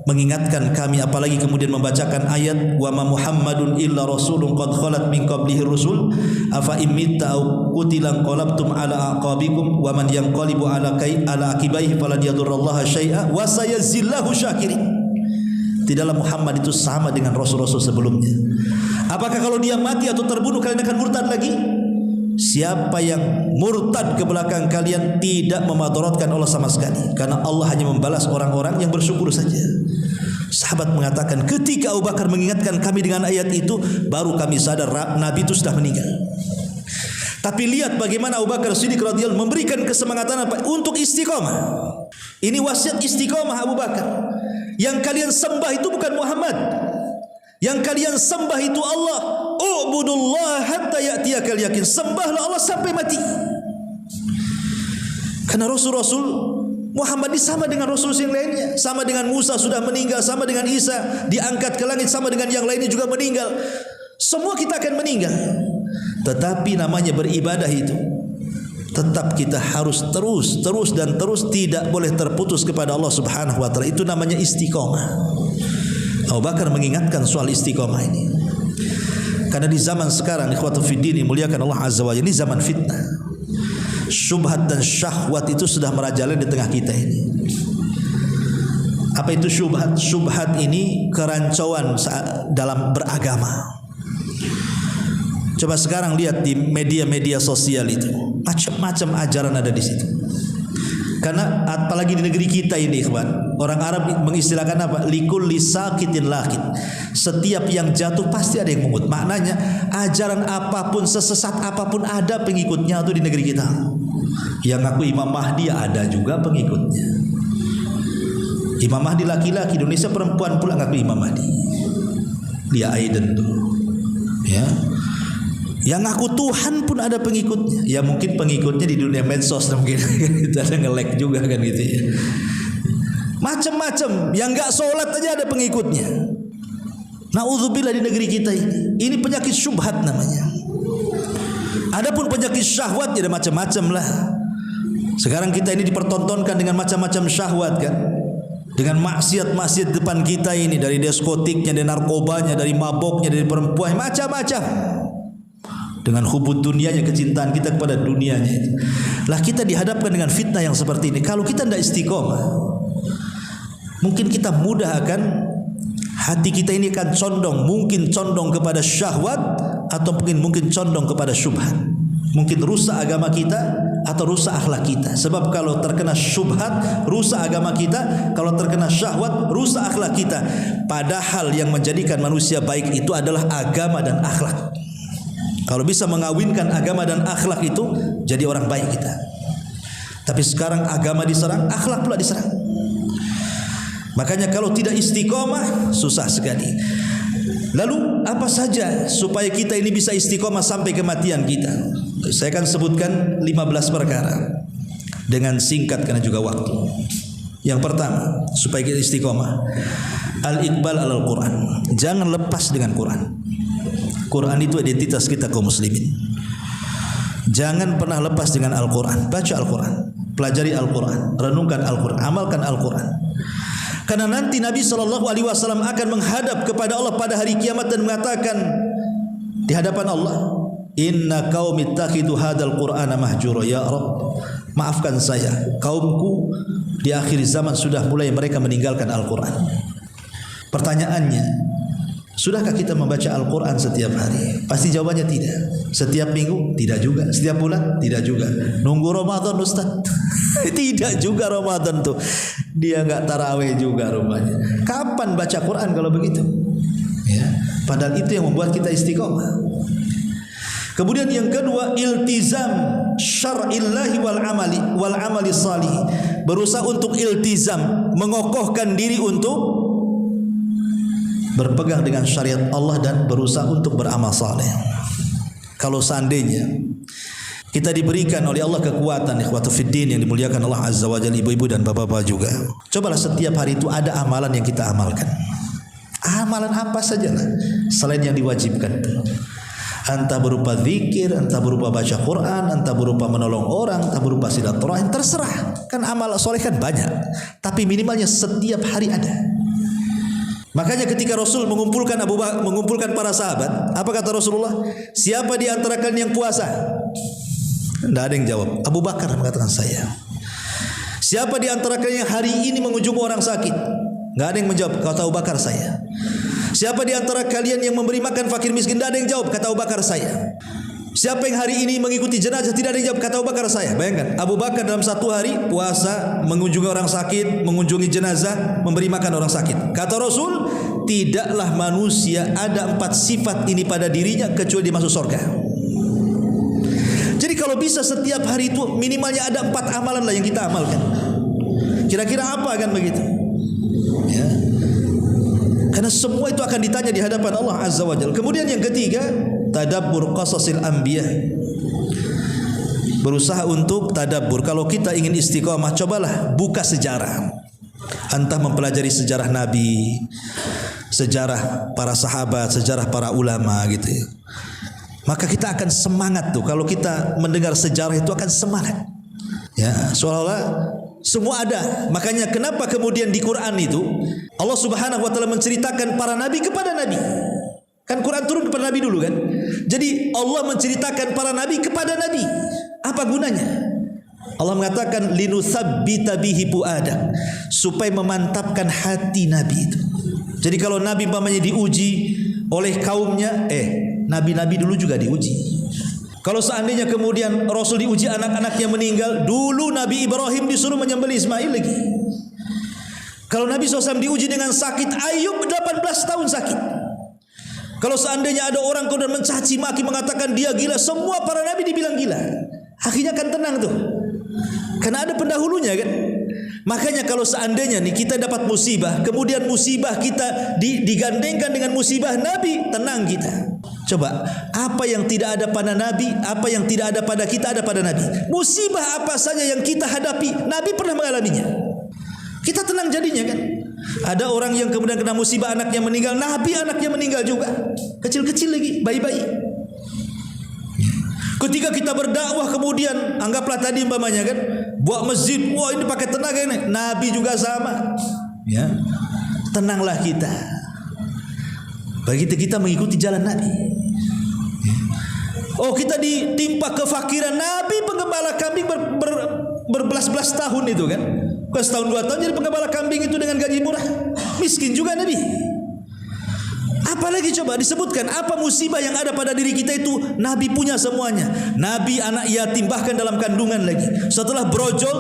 mengingatkan kami, apalagi kemudian membacakan ayat wa ma Muhammadun illa rasulun qad khalat min qablihi rusul afa imitta aw qutilan qalabtum ala aqabikum wa man yanqalibu ala akibaihi falan yadurrallaha syai'a wa sayazillahu syakirin. Tidaklah Muhammad itu sama dengan rasul-rasul sebelumnya. Apakah kalau dia mati atau terbunuh kalian akan murtad lagi? Siapa yang murtad ke belakang kalian tidak memadaratkan Allah sama sekali, karena Allah hanya membalas orang-orang yang bersyukur saja. Sahabat mengatakan, ketika Abu Bakar mengingatkan kami dengan ayat itu, baru kami sadar Nabi itu sudah meninggal. Tapi lihat bagaimana Abu Bakar Siddiq radhiyallahu memberikan kesemangatan apa? Untuk istiqomah. Ini wasiat istiqomah Abu Bakar. Yang kalian sembah itu bukan Muhammad. Yang kalian sembah itu Allah. Ubudullah hatta ya'tiyakal yakin. Sembahlah Allah sampai mati. Karena Rasul-Rasul Muhammad ini sama dengan Rasul yang lainnya. Sama dengan Musa sudah meninggal, sama dengan Isa diangkat ke langit, sama dengan yang lainnya juga meninggal. Semua kita akan meninggal. Tetapi namanya beribadah itu, tetap kita harus terus tidak boleh terputus kepada Allah Subhanahu wa taala. Itu namanya istiqomah. Abu Bakar mengingatkan soal istiqomah ini. Karena di zaman sekarang, ikhwatu fiddin muliakan Allah Azza wa Jalla, ini zaman fitnah. Syubhat dan syahwat itu sudah merajalela di tengah kita ini. Apa itu syubhat? Syubhat ini kerancuan dalam beragama. Coba sekarang lihat di media-media sosial itu, macam-macam ajaran ada di situ. Karena apalagi di negeri kita ini, ikhwan, orang Arab mengistilahkan apa? Likulli saqitin laqit. Setiap yang jatuh pasti ada yang mengut. Maknanya ajaran apapun, sesesat apapun ada pengikutnya tuh di negeri kita. Yang ngaku Imam Mahdi ada juga pengikutnya. Imam Mahdi laki-laki, Indonesia perempuan pula ngaku Imam Mahdi. Dia Aiden tuh. Ya. Yang ngaku Tuhan pun ada pengikutnya. Ya mungkin pengikutnya di dunia medsos mungkin itu ada nge-like juga kan gitu ya. Macam-macam, yang enggak sholat aja ada pengikutnya. Nauzubillah di negeri kita ini. Ini penyakit syubhat namanya. Adapun penyakit syahwat ada macam-macam lah. Sekarang kita ini dipertontonkan dengan macam-macam syahwat kan. Dengan maksiat-maksiat depan kita ini, dari diskotiknya, dari narkobanya, dari maboknya, dari perempuan, macam-macam. Dengan hubud dunianya, kecintaan kita kepada dunianya. Lah kita dihadapkan dengan fitnah yang seperti ini. Kalau kita tidak istiqomah, mungkin kita mudah akan hati kita ini akan condong, mungkin condong kepada syahwat atau mungkin condong kepada syubhat. Mungkin rusak agama kita atau rusak akhlak kita. Sebab kalau terkena syubhat, rusak agama kita. Kalau terkena syahwat, rusak akhlak kita. Padahal yang menjadikan manusia baik itu adalah agama dan akhlak. Kalau bisa mengawinkan agama dan akhlak itu, jadi orang baik kita. Tapi sekarang agama diserang, akhlak pula diserang. Makanya kalau tidak istiqomah, susah sekali. Lalu apa saja supaya kita ini bisa istiqomah sampai kematian kita? Saya akan sebutkan 15 perkara dengan singkat karena juga waktu. Yang pertama, supaya kita istiqomah, al-iqbal alal Quran. Jangan lepas dengan Quran. Quran itu identitas kita kaum muslimin. Jangan pernah lepas dengan Al-Quran. Baca Al-Quran, pelajari Al-Quran, renungkan Al-Quran, amalkan Al-Quran. Karena nanti Nabi SAW akan menghadap kepada Allah pada hari kiamat dan mengatakan di hadapan Allah, Inna qaumi ittakhidhu hadzal Qur'ana mahjura, ya Rabb, maafkan saya, kaumku di akhir zaman sudah mulai mereka meninggalkan Al-Quran. Pertanyaannya, sudahkah kita membaca Al-Quran setiap hari? Pasti jawabannya tidak. Setiap minggu? Tidak juga. Setiap bulan? Tidak juga. Nunggu Ramadan Ustaz? Tidak juga Ramadan tuh. Dia enggak tarawih juga rupanya. Kapan baca Quran kalau begitu? Ya. Padahal itu yang membuat kita istiqomah. Kemudian yang kedua, iltizam syar'illahi wal amali salih. Berusaha untuk iltizam, mengokohkan diri untuk berpegang dengan syariat Allah dan berusaha untuk beramal saleh. Kalau seandainya kita diberikan oleh Allah kekuatan, ikhwatu fiddin yang dimuliakan Allah Azza wa Jalla, ibu-ibu dan bapak-bapak juga, cobalah setiap hari itu ada amalan yang kita amalkan. Amalan apa saja lah selain yang diwajibkan. Entah berupa zikir, entah berupa baca Quran, entah berupa menolong orang, entah berupa silaturahim, terserah. Kan amal soleh kan banyak, tapi minimalnya setiap hari ada. Makanya ketika Rasul mengumpulkan para sahabat, apa kata Rasulullah? Siapa di antara kalian yang puasa? Tidak ada yang jawab. Abu Bakar mengatakan saya. Siapa di antara kalian yang hari ini mengunjungi orang sakit? Tidak ada yang menjawab. Kata Abu Bakar saya. Siapa di antara kalian yang memberi makan fakir miskin? Tidak ada yang jawab. Kata Abu Bakar saya. Siapa yang hari ini mengikuti jenazah? Tidak ada yang jawab. Kata Abu Bakar saya. Bayangkan, Abu Bakar dalam satu hari puasa, mengunjungi orang sakit, mengunjungi jenazah, memberi makan orang sakit. Kata Rasul, tidaklah manusia ada 4 sifat ini pada dirinya kecuali dia masuk surga. Jadi kalau bisa setiap hari itu minimalnya ada 4 amalan lah yang kita amalkan. Kira-kira apa kan begitu? Ya. Karena semua itu akan ditanya di hadapan Allah Azza wa Jalla. Kemudian yang ketiga, tadabbur qasasil anbiya. Berusaha untuk tadabbur. Kalau kita ingin istiqomah, cobalah buka sejarah. Entah mempelajari sejarah Nabi, sejarah para sahabat, sejarah para ulama gitu ya. Maka kita akan semangat tuh. Kalau kita mendengar sejarah itu akan semangat. Ya, seolah-olah semua ada. Makanya kenapa kemudian di Quran itu Allah Subhanahu wa taala menceritakan para nabi kepada nabi. Kan Quran turun kepada nabi dulu kan. Jadi Allah menceritakan para nabi kepada nabi. Apa gunanya? Allah mengatakan linutsabbita bihi fuadak, supaya memantapkan hati nabi itu. Jadi kalau nabi umpamanya diuji oleh kaumnya, nabi-nabi dulu juga diuji. Kalau seandainya kemudian Rasul diuji anak-anaknya meninggal, dulu Nabi Ibrahim disuruh menyembelih Ismail lagi. Kalau Nabi SAW diuji dengan sakit, Ayub 18 tahun sakit. Kalau seandainya ada orang kemudian mencaci maki mengatakan dia gila, semua para nabi dibilang gila. Akhirnya kan tenang tuh. Karena ada pendahulunya kan. Makanya kalau seandainya nih kita dapat musibah, kemudian musibah kita digandengkan dengan musibah Nabi, tenang kita. Coba, apa yang tidak ada pada Nabi, apa yang tidak ada pada kita ada pada Nabi. Musibah apa saja yang kita hadapi, Nabi pernah mengalaminya. Kita tenang jadinya kan. Ada orang yang kemudian kena musibah anaknya meninggal, Nabi anaknya meninggal juga. Kecil-kecil lagi, bayi-bayi. Ketika kita berdakwah kemudian anggaplah tadi umpamanya kan, buat masjid, wah ini pakai tenaga ini. Nabi juga sama. Ya. Tenanglah kita. Begitu kita mengikuti jalan Nabi. Oh, kita ditimpa kefakiran, Nabi penggembala kambing berbelas-belas tahun itu kan. Bukan setahun 2 tahun jadi penggembala kambing itu dengan gaji murah. Miskin juga Nabi. Apalagi coba disebutkan apa musibah yang ada pada diri kita itu Nabi punya semuanya. Nabi anak yatim bahkan dalam kandungan lagi. Setelah brojol,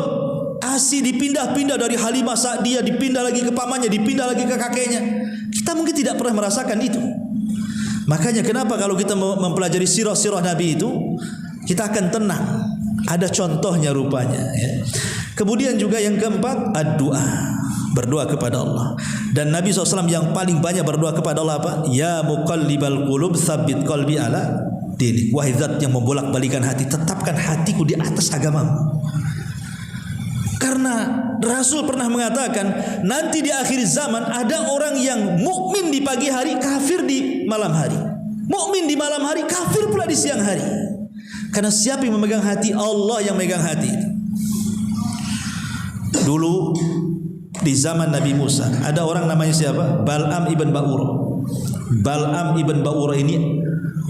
ASI dipindah-pindah dari Halimah Sa'diyah, dipindah lagi ke pamannya, dipindah lagi ke kakeknya. Kita mungkin tidak pernah merasakan itu. Makanya kenapa kalau kita mempelajari sirah-sirah Nabi itu kita akan tenang. Ada contohnya rupanya ya. Kemudian juga yang keempat, ad-du'a, berdoa kepada Allah. Dan Nabi SAW yang paling banyak berdoa kepada Allah apa? Ya muqallibal qulub tsabbit qalbi ala dinik. Wahai zat yang membolak-balikan hati, tetapkan hatiku di atas agamamu. Karena Rasul pernah mengatakan nanti di akhir zaman ada orang yang mukmin di pagi hari, kafir di malam hari. Mukmin di malam hari, kafir pula di siang hari. Karena siapa yang memegang hati? Allah yang memegang hati. Dulu di zaman Nabi Musa ada orang namanya siapa? Bal'am ibn Ba'ura. Bal'am ibn Ba'ura ini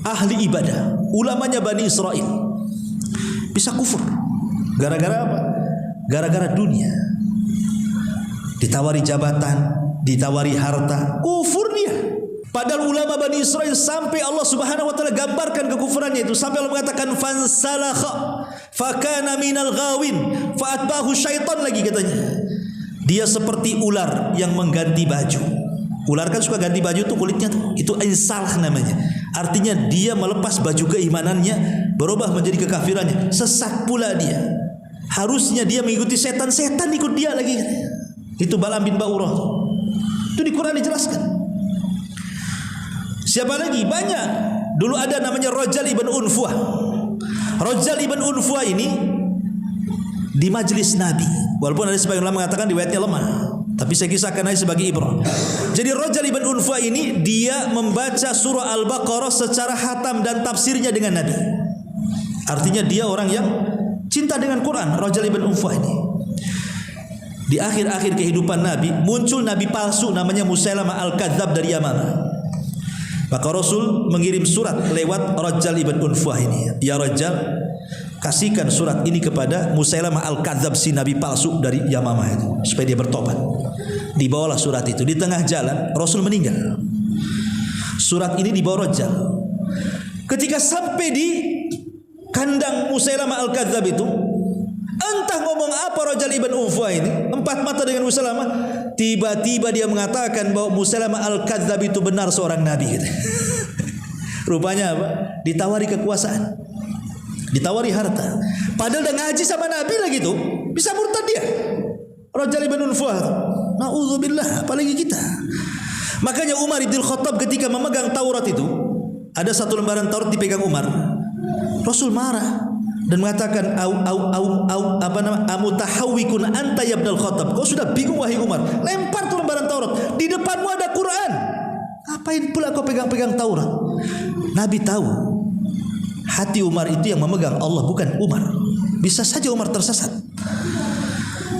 ahli ibadah, ulamanya Bani Israel. Bisa kufur. Gara-gara apa? Gara-gara dunia. Ditawari jabatan, ditawari harta, kufur dia. Padahal ulama Bani Israel sampai Allah Subhanahu wa taala gambarkan kekufurannya itu, sampai Allah mengatakan fansalakha fakana minal ghawin faatbahu syaitan lagi katanya. Dia seperti ular yang mengganti baju. Ular kan suka ganti baju tuh kulitnya tuh. Itu insalah namanya. Artinya dia melepas baju keimanannya, berubah menjadi kekafirannya. Sesat pula dia. Harusnya dia mengikuti setan, setan ikut dia lagi. Itu Bal'am bin Ba'urah. Itu di Quran dijelaskan. Siapa lagi? Banyak. Dulu ada namanya Rajal ibn Unfuah. Rajal ibn Unfuah ini di majlis Nabi. Walaupun ada sebagian ulama mengatakan riwayatnya lemah, tapi saya kisahkan aja sebagai ibrah. Jadi Rajal ibn Unfuah ini dia membaca surah Al-Baqarah secara khatam dan tafsirnya dengan Nabi. Artinya dia orang yang cinta dengan Quran. Rajal ibn Unfuah ini. Di akhir-akhir kehidupan Nabi muncul nabi palsu namanya Musailamah al-Kadzdzab dari Yaman. Maka Rasul mengirim surat lewat Rajal ibn Unfuah ini. Ya Rajal, kasihkan surat ini kepada Musailamah al-Kadzdzab, si nabi palsu dari Yamamah itu, supaya dia bertobat. Dibawalah surat itu. Di tengah jalan Rasul meninggal. Surat ini dibawa Rajal. Ketika sampai di kandang Musailamah al-Kadzdzab itu, entah ngomong apa Rajal ibn Unfuah ini, empat mata dengan Musailamah. Tiba-tiba dia mengatakan bahwa Musailamah al-Kadzdzab itu benar seorang nabi gitu. Rupanya apa? Ditawari kekuasaan, ditawari harta. Padahal udah ngaji sama Nabi lagi tuh, bisa murtad dia. Rajal ibn Unfuah. Na'udzubillah, apalagi kita. Makanya Umar ibn Khattab ketika memegang Taurat itu, ada satu lembaran Taurat dipegang Umar. Rasul marah dan mengatakan amutahawwikun anta ya Ibnul Khattab. Kau sudah bingung wahai Umar, lempar tuh lembaran Taurat. Di depanmu ada Quran. Ngapain pula kau pegang-pegang Taurat? Nabi tahu hati Umar itu yang memegang Allah, bukan Umar. Bisa saja Umar tersesat.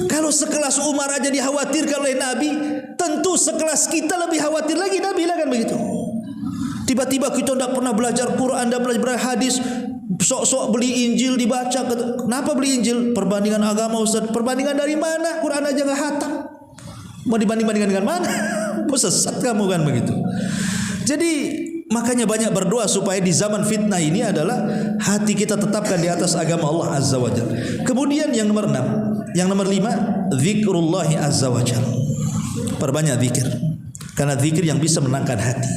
Kalau sekelas Umar aja dikhawatirkan oleh Nabi, tentu sekelas kita lebih khawatir lagi. Nabi lah kan begitu. Tiba-tiba kita tidak pernah belajar Quran, tidak belajar hadis, sok-sok beli Injil dibaca. Kenapa beli Injil? Perbandingan agama Ustaz. Perbandingan dari mana? Quran aja nggak hatam. Mau dibanding-bandingkan dengan mana? Mau sesat kamu kan begitu. Jadi makanya banyak berdoa supaya di zaman fitnah ini adalah hati kita tetapkan di atas agama Allah Azza wa Jalla. Kemudian yang nomor 6, yang nomor 5, zikrullahi Azza wa Jalla. Perbanyak zikir, karena zikir yang bisa menangkan hati.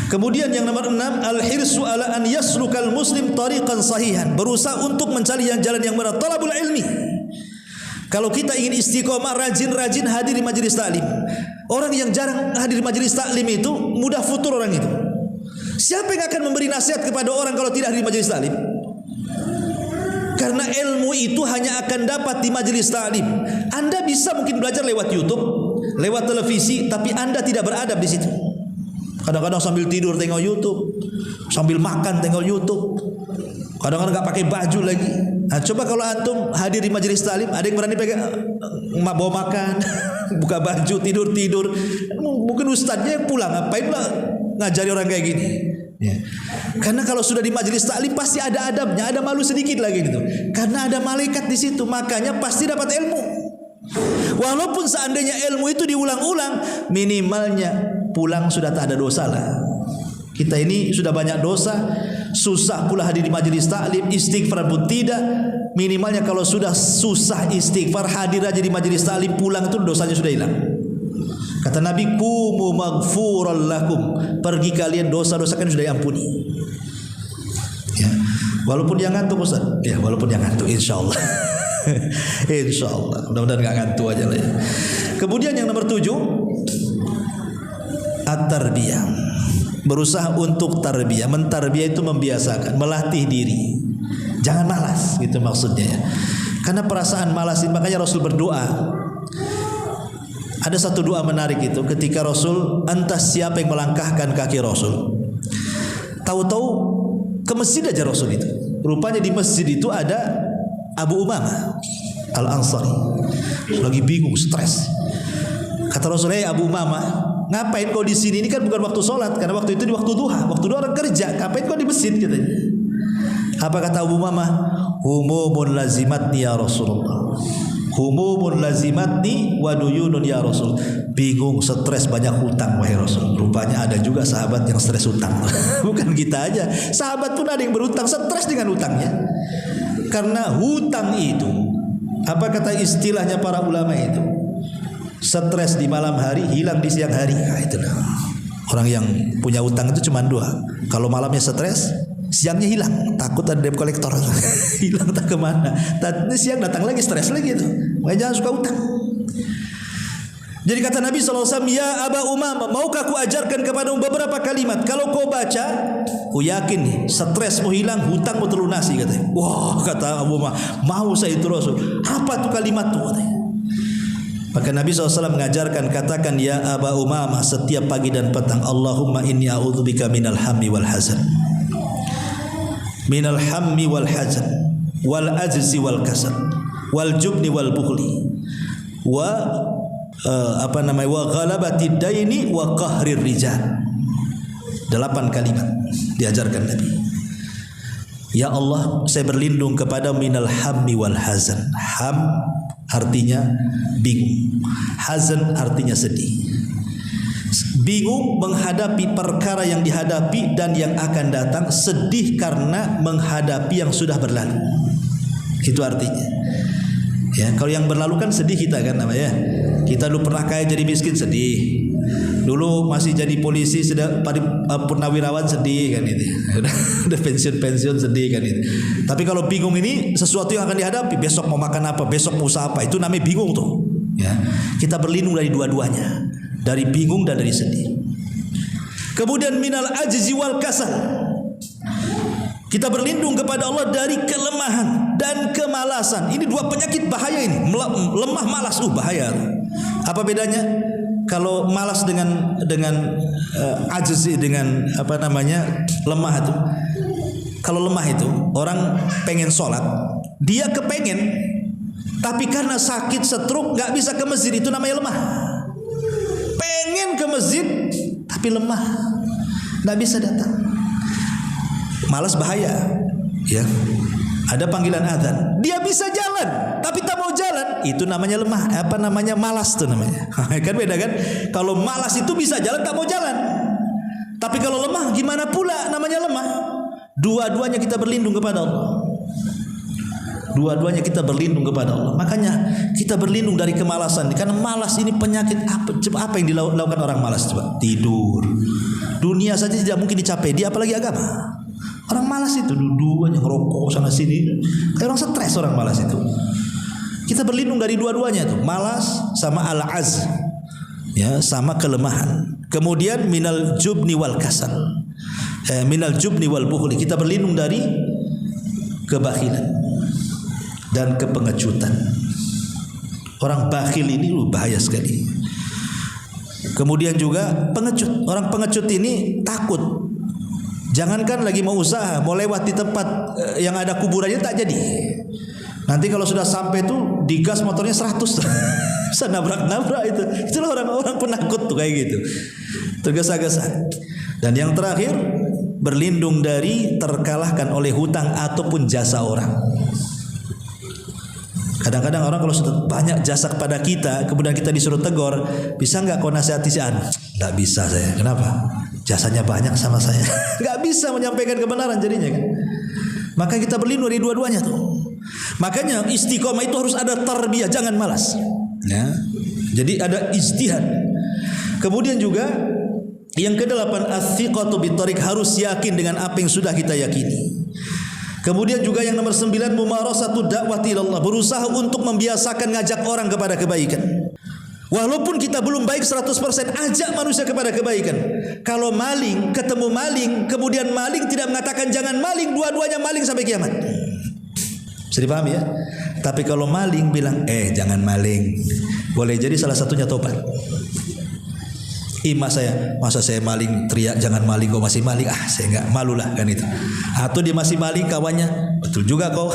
Kemudian yang nomor 6, al-hirsu ala an yaslukal muslim tariqan sahihan, berusaha untuk mencari jalan yang benar, talabul ilmi. Kalau kita ingin istiqomah, rajin-rajin hadir di majelis taklim. Orang yang jarang hadir di majelis taklim itu mudah futur orang itu. Siapa yang akan memberi nasihat kepada orang kalau tidak hadir di majelis taklim? Karena ilmu itu hanya akan dapat di majelis taklim. Anda bisa mungkin belajar lewat YouTube, lewat televisi, tapi Anda tidak beradab di situ. Kadang-kadang sambil tidur tengok YouTube, sambil makan tengok YouTube, kadang-kadang nggak pakai baju lagi. Nah, coba kalau antum hadir di majelis taklim, ada yang berani pegang bawa makan, buka baju, tidur. Mungkin ustadznya yang pulang, ngapain pula ngajari orang kayak gini? Ya. Karena kalau sudah di majelis taklim pasti ada adabnya, ada malu sedikit lagi gitu. Karena ada malaikat di situ, makanya pasti dapat ilmu. Walaupun seandainya ilmu itu diulang-ulang, minimalnya pulang sudah tak ada dosa lah. Kita ini sudah banyak dosa, susah pula hadir di majelis taklim, istighfar pun tidak. Minimalnya kalau sudah susah istighfar, hadir aja di majelis taklim, pulang itu dosanya sudah hilang. Kata Nabi, qumu maghfuran lakum, pergi kalian, dosa-dosa kan sudah diampuni. Ya. Walaupun yang ngantuk Ustaz. Ya, walaupun yang ngantuk insyaallah. Insyaallah. Mudah-mudahan enggak ngantuk aja lah ya. Kemudian yang nomor 7, at-tarbiyah. Berusaha untuk tarbiyah. Mentarbiyah itu membiasakan, melatih diri. Jangan malas, gitu maksudnya ya. Karena perasaan malas ini, makanya Rasul berdoa. Ada satu doa menarik itu ketika Rasul, antas siapa yang melangkahkan kaki Rasul. Tahu-tahu ke masjid aja Rasul itu. Rupanya di masjid itu ada Abu Umamah Al-Ansari. Lagi bingung, stres. Kata Rasul, "Hei Abu Umamah, ngapain kau di sini? Ini kan bukan waktu sholat, karena waktu itu di waktu duha. Waktu duha orang kerja. Ngapain kau di masjid?" katanya. Apa kata Abu Umamah? "Humumun lazimatni ya Rasulullah. Humumun lazimatni wa duyunun ya Rasul." Bingung, stres, banyak hutang wahai Rasul. Rupanya ada juga sahabat yang stres hutang. Bukan kita aja, sahabat pun ada yang berhutang, stres dengan hutangnya. Karena hutang itu, apa kata istilahnya para ulama itu? Stres di malam hari, hilang di siang hari. Nah, itulah. Orang yang punya hutang itu cuma 2. Kalau malamnya stres, siangnya hilang. Takut ada debt collector. Hilang tak kemana. Tadi siang datang lagi, stres lagi itu. Makanya jangan suka hutang. Jadi kata Nabi SAW, "Ya Aba Umamah, maukah ku ajarkan kepadamu beberapa kalimat? Kalau kau baca, ku yakin nih, stresmu hilang, hutangmu terlunasi," katanya. Wah, kata Abu Umamah, mau saya itu Rasul. Apa tuh kalimat tuh katanya. Maka Nabi SAW mengajarkan, katakan ya Aba Umamah setiap pagi dan petang, Allahumma inni a'udzubika minal hammi wal hazan. Minal hammi wal hazan, wal ajzi wal kasal, wal jubni wal bukhli, wa wa ghalabatid daini wa qahrir rijal. 8 kalimat diajarkan Nabi. Ya Allah, saya berlindung kepada minal hammi wal hazan. Ham artinya bingung, hazan artinya sedih. Bingung menghadapi perkara yang dihadapi dan yang akan datang, sedih karena menghadapi yang sudah berlalu. Itu artinya. Ya, kalau yang berlalu kan sedih kita kan namanya. Kita dulu pernah kaya jadi miskin, sedih. Dulu masih jadi polisi, sudah purnawirawan, sedih kan itu. Udah pensiun sedih kan itu. Tapi kalau bingung ini sesuatu yang akan dihadapi, besok mau makan apa, besok mau usaha apa, itu namanya bingung tuh. Ya. Kita berlindung dari dua-duanya, dari bingung dan dari sedih. Kemudian minal ajzi wal kasal. Kita berlindung kepada Allah dari kelemahan dan kemalasan. Ini 2 penyakit bahaya ini. Lemah, malas, bahaya. Apa bedanya? Kalau malas dengan ajzi, dengan lemah itu. Kalau lemah itu orang pengen sholat, dia kepengen, tapi karena sakit stroke nggak bisa ke masjid, itu namanya lemah. Pengen ke masjid tapi lemah, nggak bisa datang. Malas bahaya, ya. Ada panggilan azan, dia bisa jalan tapi tak mau jalan, itu namanya lemah. Malas tuh namanya. Kan beda kan? Kalau malas itu bisa jalan tak mau jalan. Tapi kalau lemah gimana pula namanya lemah? Dua-duanya kita berlindung kepada Allah. Dua-duanya kita berlindung kepada Allah. Makanya kita berlindung dari kemalasan. Karena malas ini penyakit apa yang dilakukan orang malas? Coba tidur. Dunia saja tidak mungkin dicapai, dia apalagi agama. Orang malas itu duduk aja ngerokok sana sini. Kayak orang stres orang malas itu. Kita berlindung dari dua-duanya tuh, malas sama al-azz. Ya, sama kelemahan. Kemudian minal jubni wal kasal. Minal jubni wal bukhli. Kita berlindung dari kebakhilan dan kepengecutan. Orang bakhil ini bahaya sekali. Kemudian juga pengecut. Orang pengecut ini takut. Jangankan lagi mau usaha, mau lewat di tempat yang ada kuburannya tak jadi. Nanti kalau sudah sampai tuh digas motornya 100. Bisa nabrak-nabrak itu. Itulah orang-orang penakut tuh kayak gitu. Tergesa-gesa. Dan yang terakhir, berlindung dari terkalahkan oleh hutang ataupun jasa orang. Kadang-kadang orang kalau sudah banyak jasa kepada kita, kemudian kita disuruh tegur, bisa nggak kau nasihati si An? Nggak bisa saya. Kenapa? Jasanya banyak sama saya. Nggak bisa menyampaikan kebenaran jadinya kan. Maka kita berlindung dari dua-duanya tuh. Makanya istiqomah itu harus ada tarbiyah, jangan malas. Ya. Jadi ada ijtihad. Kemudian juga yang ke-8, as-siqatu bitariq, harus yakin dengan apa yang sudah kita yakini. Kemudian juga yang nomor 9, mumarasatu da'wati ilallah, berusaha untuk membiasakan ngajak orang kepada kebaikan. Walaupun kita belum baik 100%, ajak manusia kepada kebaikan. Kalau maling, ketemu maling, kemudian maling tidak mengatakan jangan maling, dua-duanya maling sampai kiamat. Bisa dipahami ya? Tapi kalau maling bilang, jangan maling, boleh jadi salah satunya tobat. Masa saya maling teriak jangan maling, kau masih maling, saya enggak, malulah kan itu. Atau dia masih maling kawannya, betul juga kau.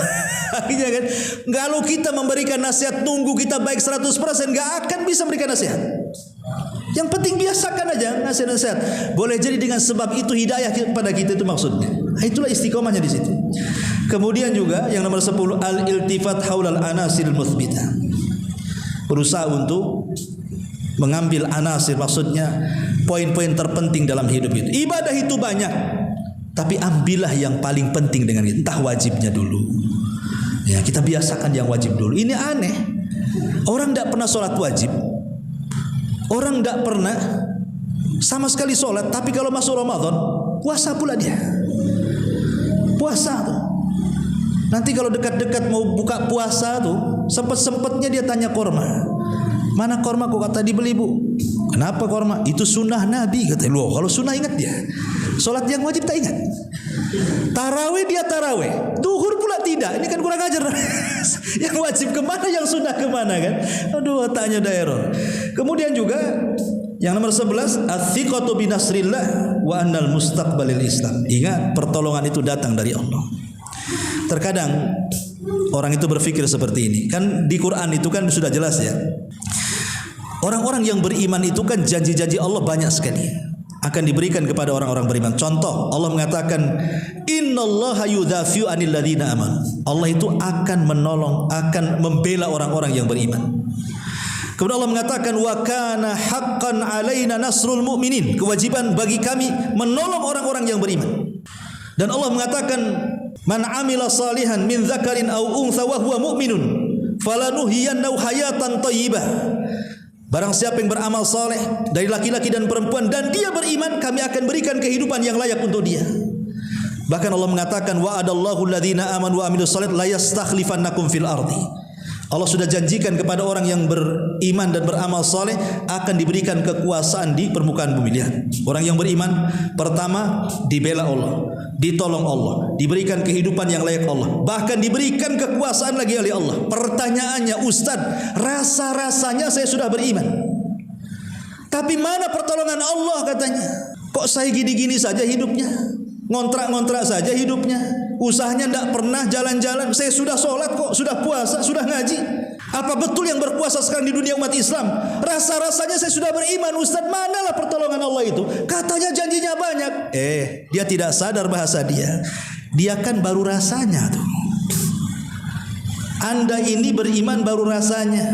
Akhirnya kan, kalau kita memberikan nasihat tunggu kita baik 100%, enggak akan bisa memberikan nasihat. Yang penting biasakan aja nasihat-nasihat. Boleh jadi dengan sebab itu hidayah kepada kita, itu maksudnya. Itulah istiqomahnya di situ. Kemudian juga yang nomor 10, al-iltifat haulal anasiril muthbitah. Berusaha untuk mengambil anasir, maksudnya poin-poin terpenting dalam hidup itu. Ibadah itu banyak, tapi ambillah yang paling penting dengan itu. Entah wajibnya dulu. Ya, kita biasakan yang wajib dulu. Ini aneh. Orang tidak pernah sholat wajib. Orang tidak pernah sama sekali sholat, tapi kalau masuk Ramadan, puasa pula dia. Puasa tuh. Nanti kalau dekat-dekat mau buka puasa tuh, sempet-sempetnya dia tanya korma. Mana korma? Kok kata dibeli bu? Kenapa korma? Itu sunnah Nabi katanya. Loh, kalau sunnah ingat dia. Sholat yang wajib tak ingat. Tarawih dia tarawih. Duhur pula tidak. Ini kan kurang ajar. Yang wajib kemana, yang sunnah kemana kan? Aduh, otaknya udah error. Kemudian juga yang nomor 11, as-siqatu binasrillah wa annal mustaqbalil Islam. Ingat, pertolongan itu datang dari Allah. Terkadang orang itu berpikir seperti ini. Kan di Quran itu kan sudah jelas ya. Orang-orang yang beriman itu kan janji-janji Allah banyak sekali akan diberikan kepada orang-orang beriman. Contoh, Allah mengatakan innallaha yudhafi'u 'anil ladzina amanu. Allah itu akan menolong, akan membela orang-orang yang beriman. Kemudian Allah mengatakan wa kana haqqan 'alaina nasrul mu'minin. Kewajiban bagi kami menolong orang-orang yang beriman. Dan Allah mengatakan man 'amila salihan min dzakarin aw untha wa huwa mu'minun falanuhyiyannahu hayatan thayyibah. Barang siapa yang beramal saleh dari laki-laki dan perempuan dan dia beriman, kami akan berikan kehidupan yang layak untuk dia. Bahkan Allah mengatakan wa'adallahu alladhina amanu wa amilus salihati la yastakhlifannakum fil ardi. Allah sudah janjikan kepada orang yang beriman dan beramal saleh akan diberikan kekuasaan di permukaan bumi. Lihat, orang yang beriman pertama dibela Allah, ditolong Allah, diberikan kehidupan yang layak Allah, bahkan diberikan kekuasaan lagi oleh Allah. Pertanyaannya, Ustaz, rasa-rasanya saya sudah beriman, tapi mana pertolongan Allah katanya? Kok saya gini-gini saja hidupnya, ngontrak-ngontrak saja hidupnya, usahanya tidak pernah jalan-jalan. Saya sudah sholat kok, sudah puasa, sudah ngaji. Apa betul yang berpuasa sekarang di dunia umat Islam? Rasa-rasanya saya sudah beriman, Ustaz. Manalah pertolongan Allah itu? Katanya janjinya banyak. Dia tidak sadar bahasa dia. Dia kan baru rasanya tuh. Anda ini beriman baru rasanya.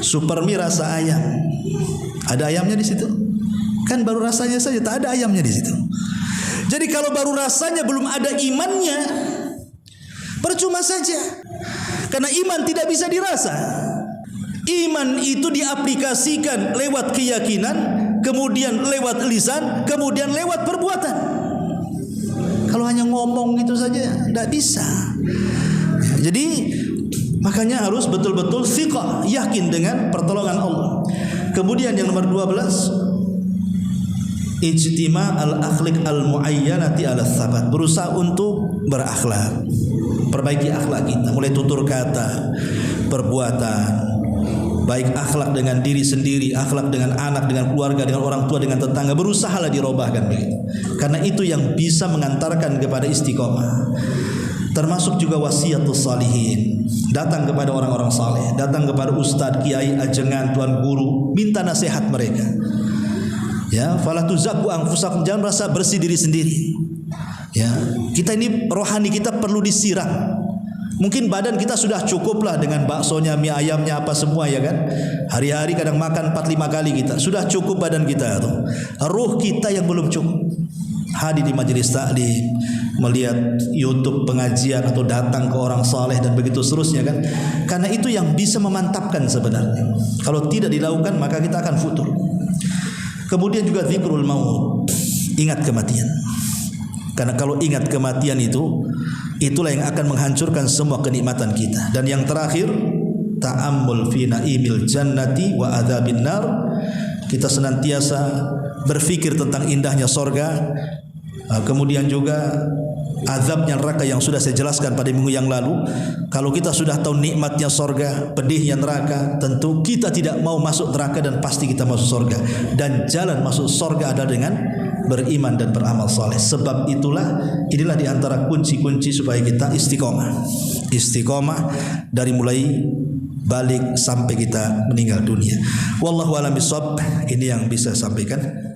Supermi rasa ayam. Ada ayamnya di situ? Kan baru rasanya saja, tak ada ayamnya di situ. Jadi kalau baru rasanya belum ada imannya, percuma saja. Karena iman tidak bisa dirasa. Iman itu diaplikasikan lewat keyakinan, kemudian lewat lisan, kemudian lewat perbuatan. Kalau hanya ngomong gitu saja tidak bisa. Jadi makanya harus betul-betul thiqah, yakin dengan pertolongan Allah. Kemudian yang nomor 12, ijtima al-akhlaq al-muayyanati ala tsabat. Berusaha untuk berakhlak, perbaiki akhlak kita, mulai tutur kata, perbuatan, baik akhlak dengan diri sendiri, akhlak dengan anak, dengan keluarga, dengan orang tua, dengan tetangga. Berusahalah dirobahkan begitu. Karena itu yang bisa mengantarkan kepada istiqomah. Termasuk juga wasiatus salihin. Datang kepada orang-orang saleh, datang kepada ustadz, kiai, ajengan, tuan guru, minta nasihat mereka. Ya, fala tuzakku anfusakum, jangan merasa bersih diri sendiri. Ya, kita ini rohani kita perlu disiram. Mungkin badan kita sudah cukup lah dengan baksonya, mie ayamnya, apa semua ya kan. Hari-hari kadang makan 4-5 kali kita. Sudah cukup badan kita tuh. Ruh kita yang belum cukup. Hadir di majelis taklim, melihat YouTube pengajian atau datang ke orang saleh dan begitu seterusnya kan. Karena itu yang bisa memantapkan sebenarnya. Kalau tidak dilakukan maka kita akan futur. Kemudian juga zikrul maut. Ingat kematian. Karena kalau ingat kematian itu, itulah yang akan menghancurkan semua kenikmatan kita. Dan yang terakhir, ta'ammul fi naimil jannati wa adzabin nar. Kita senantiasa berfikir tentang indahnya sorga, kemudian juga azabnya neraka yang sudah saya jelaskan pada minggu yang lalu. Kalau kita sudah tahu nikmatnya sorga, pedihnya neraka, tentu kita tidak mau masuk neraka dan pasti kita masuk sorga. Dan jalan masuk sorga adalah dengan beriman dan beramal saleh. Sebab inilah di antara kunci-kunci supaya kita istiqomah. Istiqomah dari mulai balik sampai kita meninggal dunia. Wallahu a'lam bishawab. Ini yang bisa saya sampaikan.